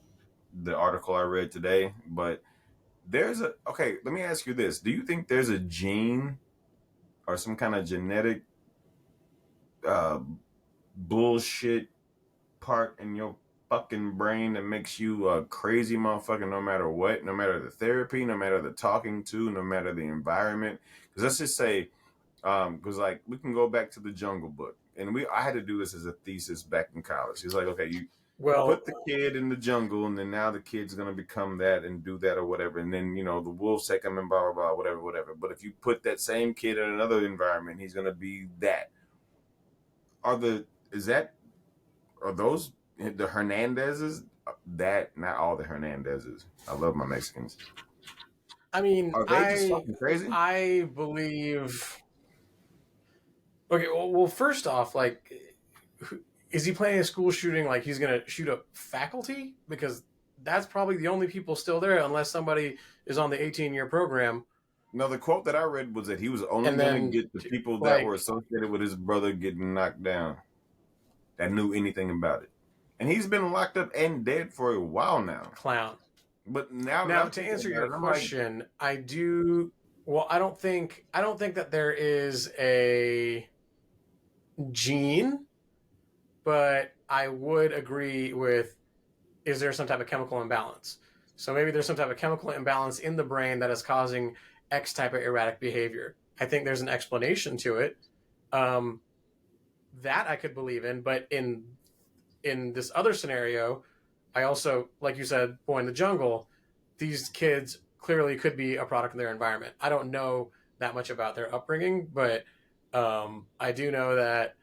the article I read today. But okay, let me ask you this. Do you think there's a gene or some kind of genetic uh, bullshit part in your fucking brain that makes you a crazy motherfucker no matter what, no matter the therapy, no matter the talking to, no matter the environment? Because let's just say, because like we can go back to the Jungle Book, and I had to do this as a thesis back in college. He's like, okay, you Well, put the kid in the jungle, and then now the kid's gonna become that and do that or whatever, and then the wolves take him and blah blah blah, whatever, whatever. But if you put that same kid in another environment, he's gonna be that. Are those the Hernandezes? That not all the Hernandezes. I love my Mexicans. I mean, Are they just fucking crazy? I believe. Okay, well, first off, like, is he planning a school shooting? Like, he's gonna shoot up faculty because that's probably the only people still there, unless somebody is on the 18-year program. No, the quote that I read was that he was only And going to then, get the people that were like, associated with his brother getting knocked down, that knew anything about it. And he's been locked up and dead for a while now. clown. But now To answer your question, I do. Well, I don't think that there is a gene, but I would agree with, is there some type of chemical imbalance? So maybe there's some type of chemical imbalance in the brain that is causing X type of erratic behavior. I think there's an explanation to it. That I could believe in, but in this other scenario, I also, like you said, boy in the jungle, these kids clearly could be a product of their environment. I don't know that much about their upbringing, but I do know that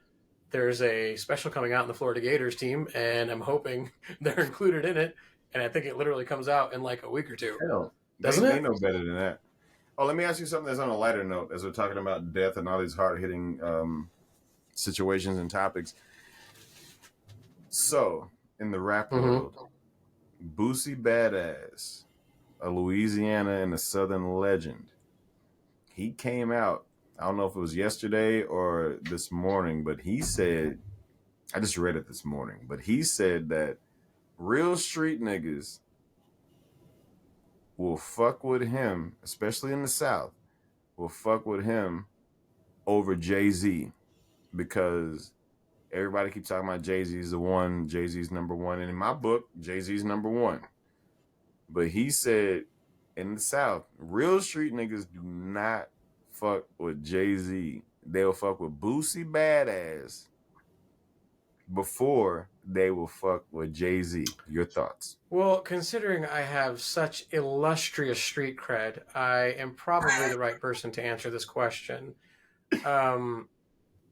there's a special coming out in the Florida Gators team, and I'm hoping they're included in it. And I think it literally comes out in like a week or two. Hell, Doesn't they it? know better than that. Oh, let me ask you something that's on a lighter note as we're talking about death and all these hard-hitting situations and topics. So, in the rap world, Boosie Badass, a Louisiana and a Southern legend, he came out, I don't know if it was yesterday or this morning, but he said, I just read it this morning, but he said that real street niggas will fuck with him, especially in the South, will fuck with him over Jay-Z because everybody keeps talking about Jay-Z's the one, Jay-Z's number one. And in my book, Jay-Z's number one. But he said in the South, real street niggas do not fuck with Jay-Z. They'll fuck with Boosie Badass before they will fuck with Jay-Z. Your thoughts? Well, considering I have such illustrious street cred, I am probably the right person to answer this question.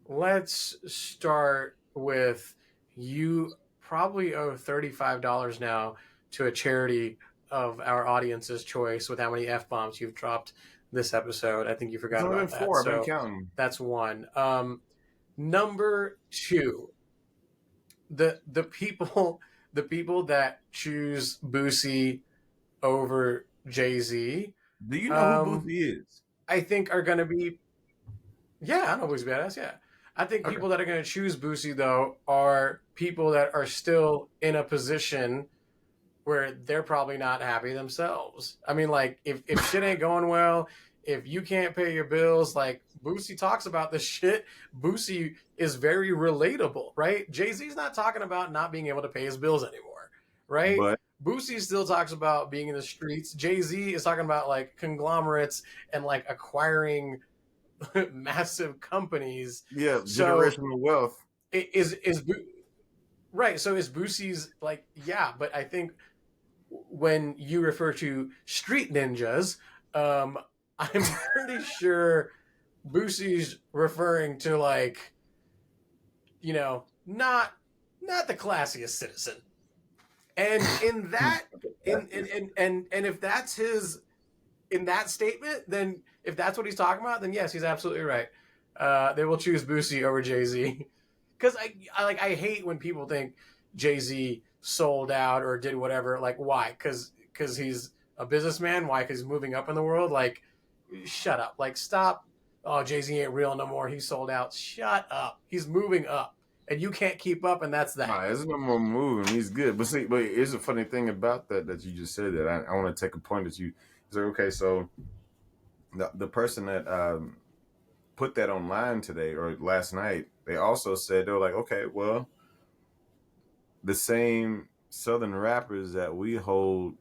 Let's start with, you probably owe $35 now to a charity of our audience's choice with how many F-bombs you've dropped this episode. I think you forgot about that. Four. I've been counting. That's one. Number two, the people that choose Boosie over Jay-Z. Do you know who Boosie is? I think are going to be. Yeah, I know Boosie Badass. Yeah, I think people that are going to choose Boosie though are people that are still in a position where they're probably not happy themselves. I mean, like if shit ain't going well, if you can't pay your bills, like Boosie talks about this shit. Boosie is very relatable, right? Jay-Z's not talking about not being able to pay his bills anymore, right? But Boosie still talks about being in the streets. Jay-Z is talking about like conglomerates and like acquiring massive companies. Yeah, generational wealth. Right. So is Boosie's like, yeah, but I think when you refer to street ninjas, I'm pretty sure Boosie's referring to like, not the classiest citizen. And in that, and if that's his in that statement, then if that's what he's talking about, then yes, he's absolutely right. They will choose Boosie over Jay-Z. Because I hate when people think Jay-Z sold out or did whatever. Like, why? Because he's a businessman? Why? Because he's moving up in the world? Like, shut up. Like, stop. Oh, Jay-Z ain't real no more. He sold out. Shut up. He's moving up. And you can't keep up, and that's that. Nah, there's no more moving. He's good. But see, but here's a funny thing about that you just said that I want to take a point that you say, okay, so the person that put that online today or last night, they also said, they were like, okay, well, the same Southern rappers that we hold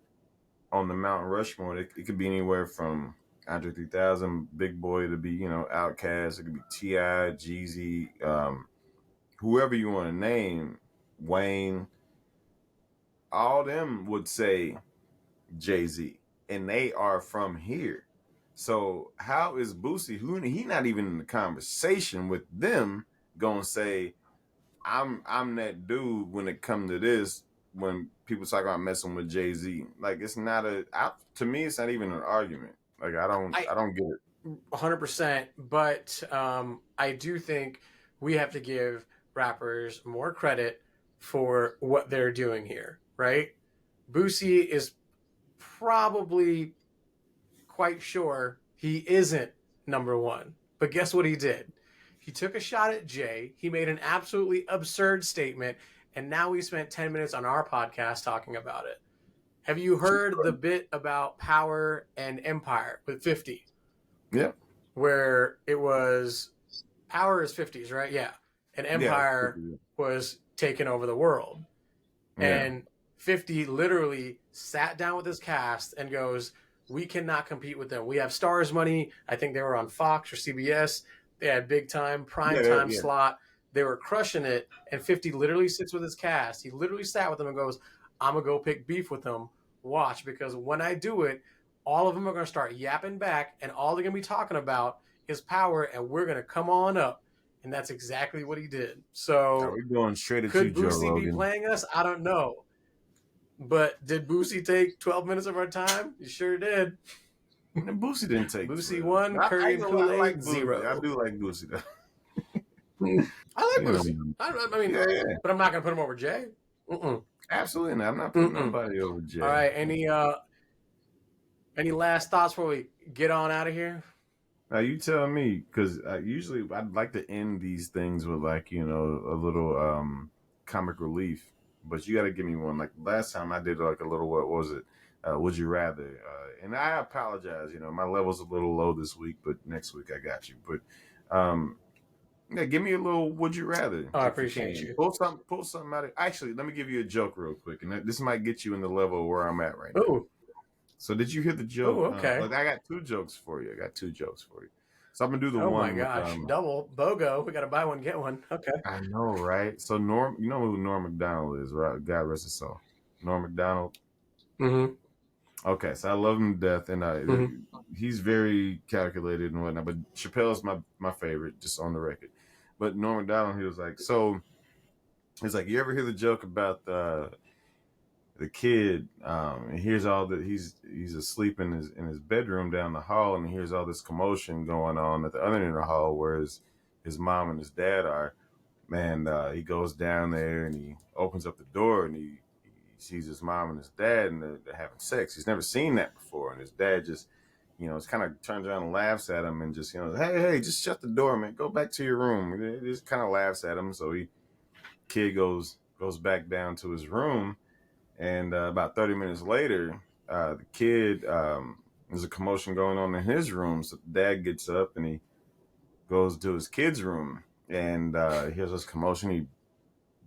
on the Mount Rushmore, it could be anywhere from Andre 3000, Big Boy, to be, Outkast. It could be T.I., Jeezy, whoever you want to name, Wayne. All them would say Jay-Z, and they are from here. So how is Boosie, who he not even in the conversation with them, gonna say I'm that dude when it comes to this? When people talk about messing with Jay-Z, like it's not to me, it's not even an argument. Like I don't get it. 100%. But I do think we have to give rappers more credit for what they're doing here, right? Boosie is probably quite sure he isn't number one. But guess what he did? He took a shot at Jay. He made an absolutely absurd statement. And now we spent 10 minutes on our podcast talking about it. Have you heard the bit about Power and Empire with 50? Yeah. Where it was Power is 50s, right? Yeah. And Empire was taking over the world. Yeah. And 50 literally sat down with his cast and goes, we cannot compete with them. We have stars money. I think they were on Fox or CBS. They had big time, prime time slot. They were crushing it. And 50 literally sits with his cast. He literally sat with them and goes, I'm going to go pick beef with them. Watch, because when I do it, all of them are going to start yapping back, and all they're going to be talking about is Power, and we're going to come on up. And that's exactly what he did. So we're going straight at could you, Boosie Joe Rogan be playing us? I don't know. But did Boosie take 12 minutes of our time? He sure did. And Boosie didn't take Boosie 1, Curry and Kool-Aid like 0. I do like Boosie though. I like Boosie. I mean, but I'm not going to put him over Jay. Absolutely not. I'm not putting nobody over Jay. All right. Any last thoughts before we get on out of here? Now you tell me, because usually I'd like to end these things with like a little comic relief, but you got to give me one. Like last time I did like a little, what was it? Would you rather? And I apologize. My level's a little low this week, but next week I got you. But yeah, give me a little would you rather. Oh, I appreciate you. Pull something out of. Actually, let me give you a joke real quick, and this might get you in the level where I'm at right now. Ooh. So did you hear the joke? Oh, okay. I got two jokes for you. So I'm gonna do the one. Oh my gosh, double BOGO. We got to buy one, get one. Okay. I know, right? So Norm, you know who Norm Macdonald is, right? God rest his soul. Norm Macdonald. Mm-hmm. Okay, so I love him to death, and he's very calculated and whatnot. But Chappelle's my favorite, just on the record. But Norm Macdonald, he was like, you ever hear the joke about the kid? And here's all that he's asleep in his bedroom down the hall, and he hears all this commotion going on at the other end of the hall, where his mom and his dad are. Man, he goes down there and he opens up the door and he sees his mom and his dad, and they're having sex. He's never seen that before, and his dad just, it's kind of turns around and laughs at him and just, hey, just shut the door, man. Go back to your room. He just kind of laughs at him. So kid goes back down to his room, and about 30 minutes later, the kid, there's a commotion going on in his room. So the dad gets up and he goes to his kid's room, and he hears this commotion. He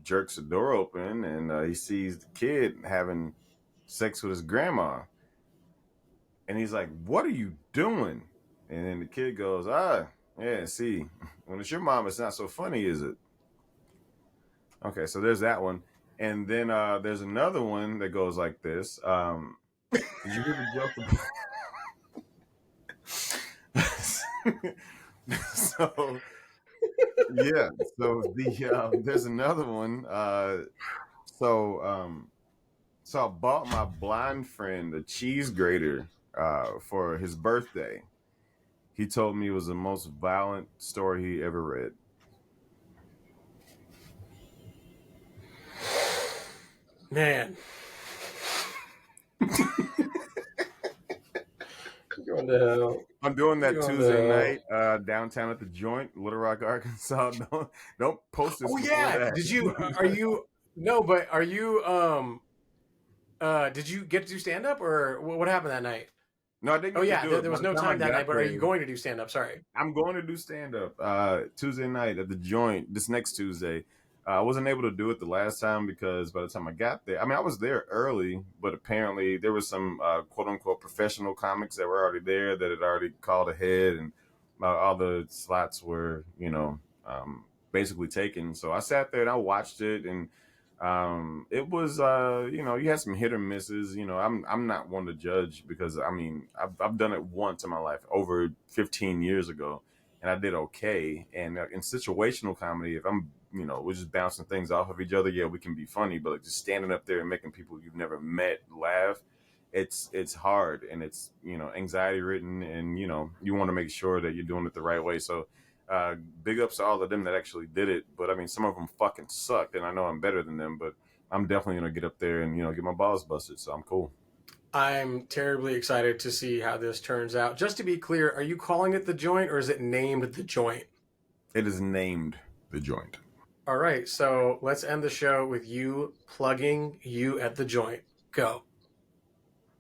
jerks the door open, and he sees the kid having sex with his grandma. And he's like, what are you doing? And then the kid goes, yeah, see, when it's your mom, it's not so funny, is it? Okay, so there's that one. And then there's another one that goes like this. Did you hear the joke? So yeah, so there's another one. So I bought my blind friend a cheese grater for his birthday. He told me it was the most violent story he ever read. Man. Going to hell. I'm doing that Going to Tuesday hell. night downtown at the Joint, Little Rock, Arkansas. Don't post this Oh before yeah. that. Did you? Are you? No, but are you? Did you get to do stand up or what happened that night? No, I didn't Oh get to yeah, do there, it. there By was the no time I time that got night. But are you there, going to do stand up? Sorry. I'm going to do stand up Tuesday night at the Joint this next Tuesday. I wasn't able to do it the last time because by the time I got there, I mean, I was there early, but apparently there was some quote unquote professional comics that were already there that had already called ahead, and all the slots were, basically taken. So I sat there and I watched it, and it was, you had some hit or misses. I'm not one to judge because I mean, I've done it once in my life over 15 years ago, and I did okay. And in situational comedy, if I'm, we're just bouncing things off of each other, yeah, we can be funny, but like just standing up there and making people you've never met laugh, it's hard, and it's, anxiety ridden, and you want to make sure that you're doing it the right way. So big ups to all of them that actually did it, but I mean, some of them fucking sucked, and I know I'm better than them, but I'm definitely gonna get up there and get my balls busted. So I'm cool. I'm terribly excited to see how this turns out. Just to be clear, are you calling it the Joint or is it named the Joint? It is named the Joint. All right, so let's end the show with you plugging you at the Joint. Go.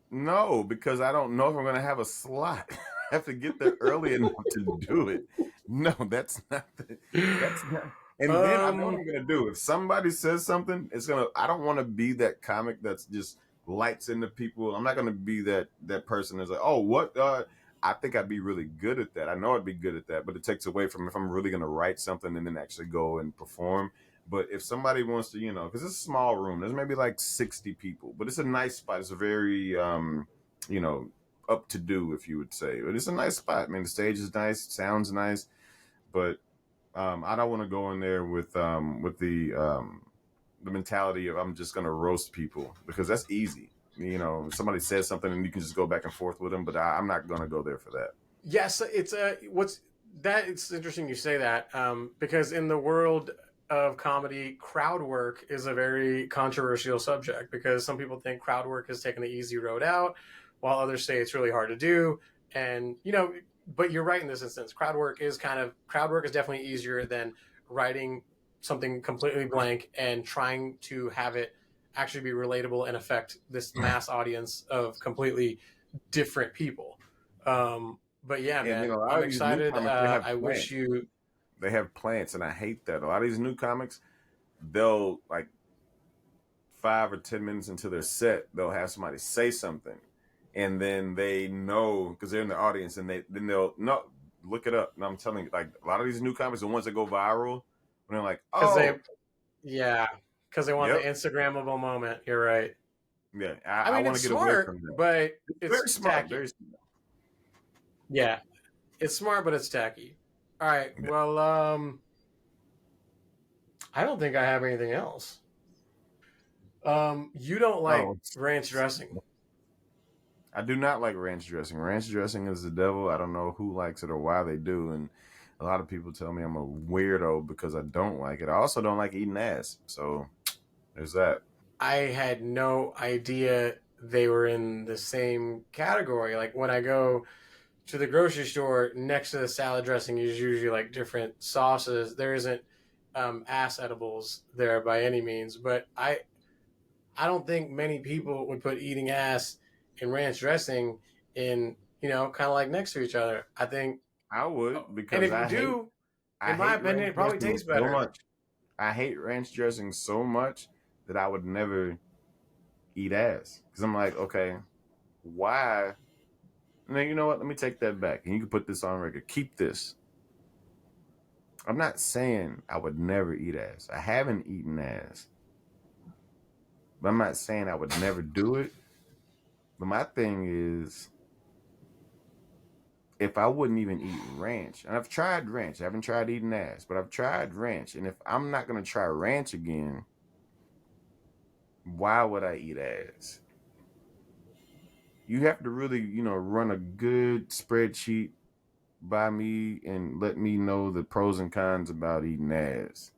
No, because I don't know if I'm gonna have a slot. I have to get there early enough to do it. No, that's not that's not. And then I know what um, I'm gonna do. If somebody says something, it's gonna. I don't want to be that comic that's just lights into people. I'm not gonna be that person that's like, oh, what? I think I'd be really good at that. I know I'd be good at that, but it takes away from if I'm really gonna write something and then actually go and perform. But if somebody wants to, because it's a small room, there's maybe like 60 people, but it's a nice spot. It's a very, you know, up to do, if you would say. But it's a nice spot. I mean, the stage is nice, sounds nice, but I don't want to go in there with the mentality of I'm just gonna roast people, because that's easy. Somebody says something and you can just go back and forth with them, but I'm not gonna go there for that. yes, it's what's that. It's interesting you say that because in the world of comedy, crowd work is a very controversial subject because some people think crowd work is taking the easy road out, while others say it's really hard to do. And but you're right in this instance. Crowd work is definitely easier than writing something completely blank and trying to have it actually be relatable and affect this mass audience of completely different people. But yeah, And then man, a lot I'm of these new excited. comics, they have I wish plants. you. They have plants, and I hate that. A lot of these new comics, they'll like 5 or 10 minutes into their set, they'll have somebody say something, and then they know because they're in the audience, and they'll no look it up. And I'm telling you, like a lot of these new comics, the ones that go viral, when they're like, Because oh, yeah, because they want the yep, Instagrammable moment. You're right. yeah, I I mean, want it's to get away smart, from that. but It's very it's smart, tacky. very smart. Yeah, it's smart, but it's tacky. All right. Yeah. Well, I don't think I have anything else. You don't like Oh, ranch dressing. I do not like ranch dressing. Ranch dressing is the devil. I don't know who likes it or why they do. And a lot of people tell me I'm a weirdo because I don't like it. I also don't like eating ass. So there's that. I had no idea they were in the same category. Like when I go to the grocery store, next to the salad dressing is usually like different sauces. There isn't ass edibles there by any means, but I don't think many people would put eating ass and ranch dressing in kind of like next to each other. I think, I oh, would and because if you do, I in my hate opinion, ranch it probably dressing tastes so better. much. I hate ranch dressing so much that I would never eat ass. Because I'm like, okay, why? Now you know what? Let me take that back. And you can put this on record. Keep this. I'm not saying I would never eat ass. I haven't eaten ass. But I'm not saying I would never do it. But my thing is, if I wouldn't even eat ranch, and I've tried ranch, I haven't tried eating ass, but I've tried ranch, and if I'm not gonna try ranch again, why would I eat ass? you have to really, run a good spreadsheet by me and let me know the pros and cons about eating ass.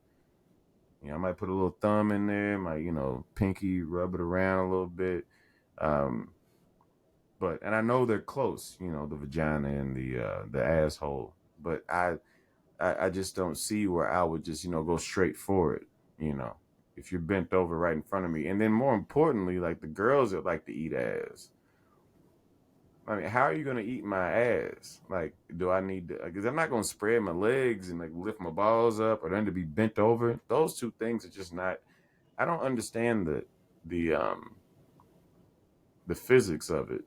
I might put a little thumb in there, my, pinky, rub it around a little bit. Um, and I know they're close, the vagina and the asshole. But I just don't see where I would just, go straight for it, you know, if you're bent over right in front of me. And then more importantly, like the girls that like to eat ass. I mean, how are you going to eat my ass? Like, do I need to, because I'm not going to spread my legs and like lift my balls up or then to be bent over. Those two things are just not, I don't understand the physics of it.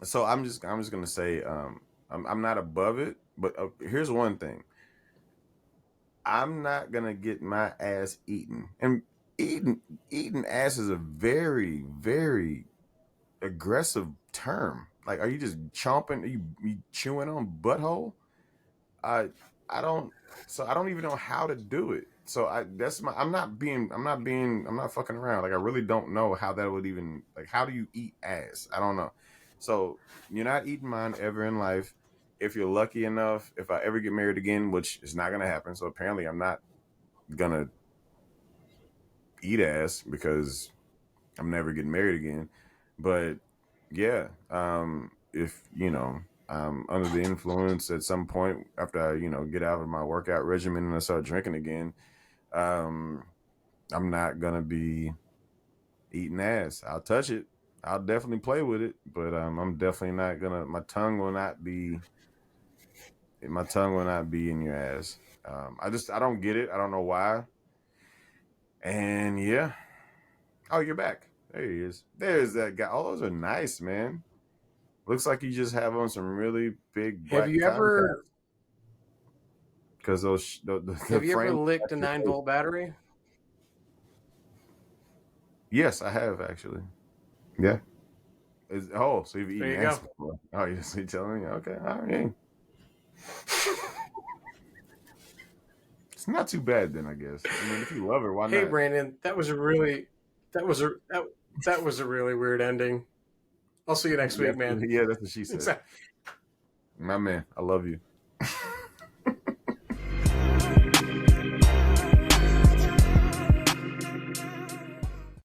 So I'm just going to say, I'm not above it, but here's one thing. I'm not going to get my ass eaten. And eating ass is a very, very aggressive term. Like, are you just chomping? Are you chewing on butthole? I I don't. So I don't even know how to do it. So I'm not fucking around. Like I really don't know how that would even like. How do you eat ass? I don't know. So you're not eating mine ever in life. If you're lucky enough, if I ever get married again, which is not gonna happen. So apparently I'm not gonna eat ass because I'm never getting married again. But yeah, if I'm under the influence at some point after I get out of my workout regimen and I start drinking again, um, I'm not gonna be eating ass. I'll touch it. I'll definitely play with it, but I'm definitely not gonna. My tongue will not be in your ass. I don't get it. I don't know why. And yeah. Oh, you're back. There he is. There's that guy. Oh, those are nice, man. Looks like you just have on some really big Have black you ever contacts because the have you ever frame. licked a 9 volt battery? Yes, I have actually. Yeah. So you've There eaten you ass go. before? Oh, you telling me? Okay, all right. It's not too bad then, I guess. I mean, if you love her, why Hey, not? Brandon, that was a really weird ending. I'll see you next Yeah, week, man. yeah, that's what she said. Exactly. My man, I love you.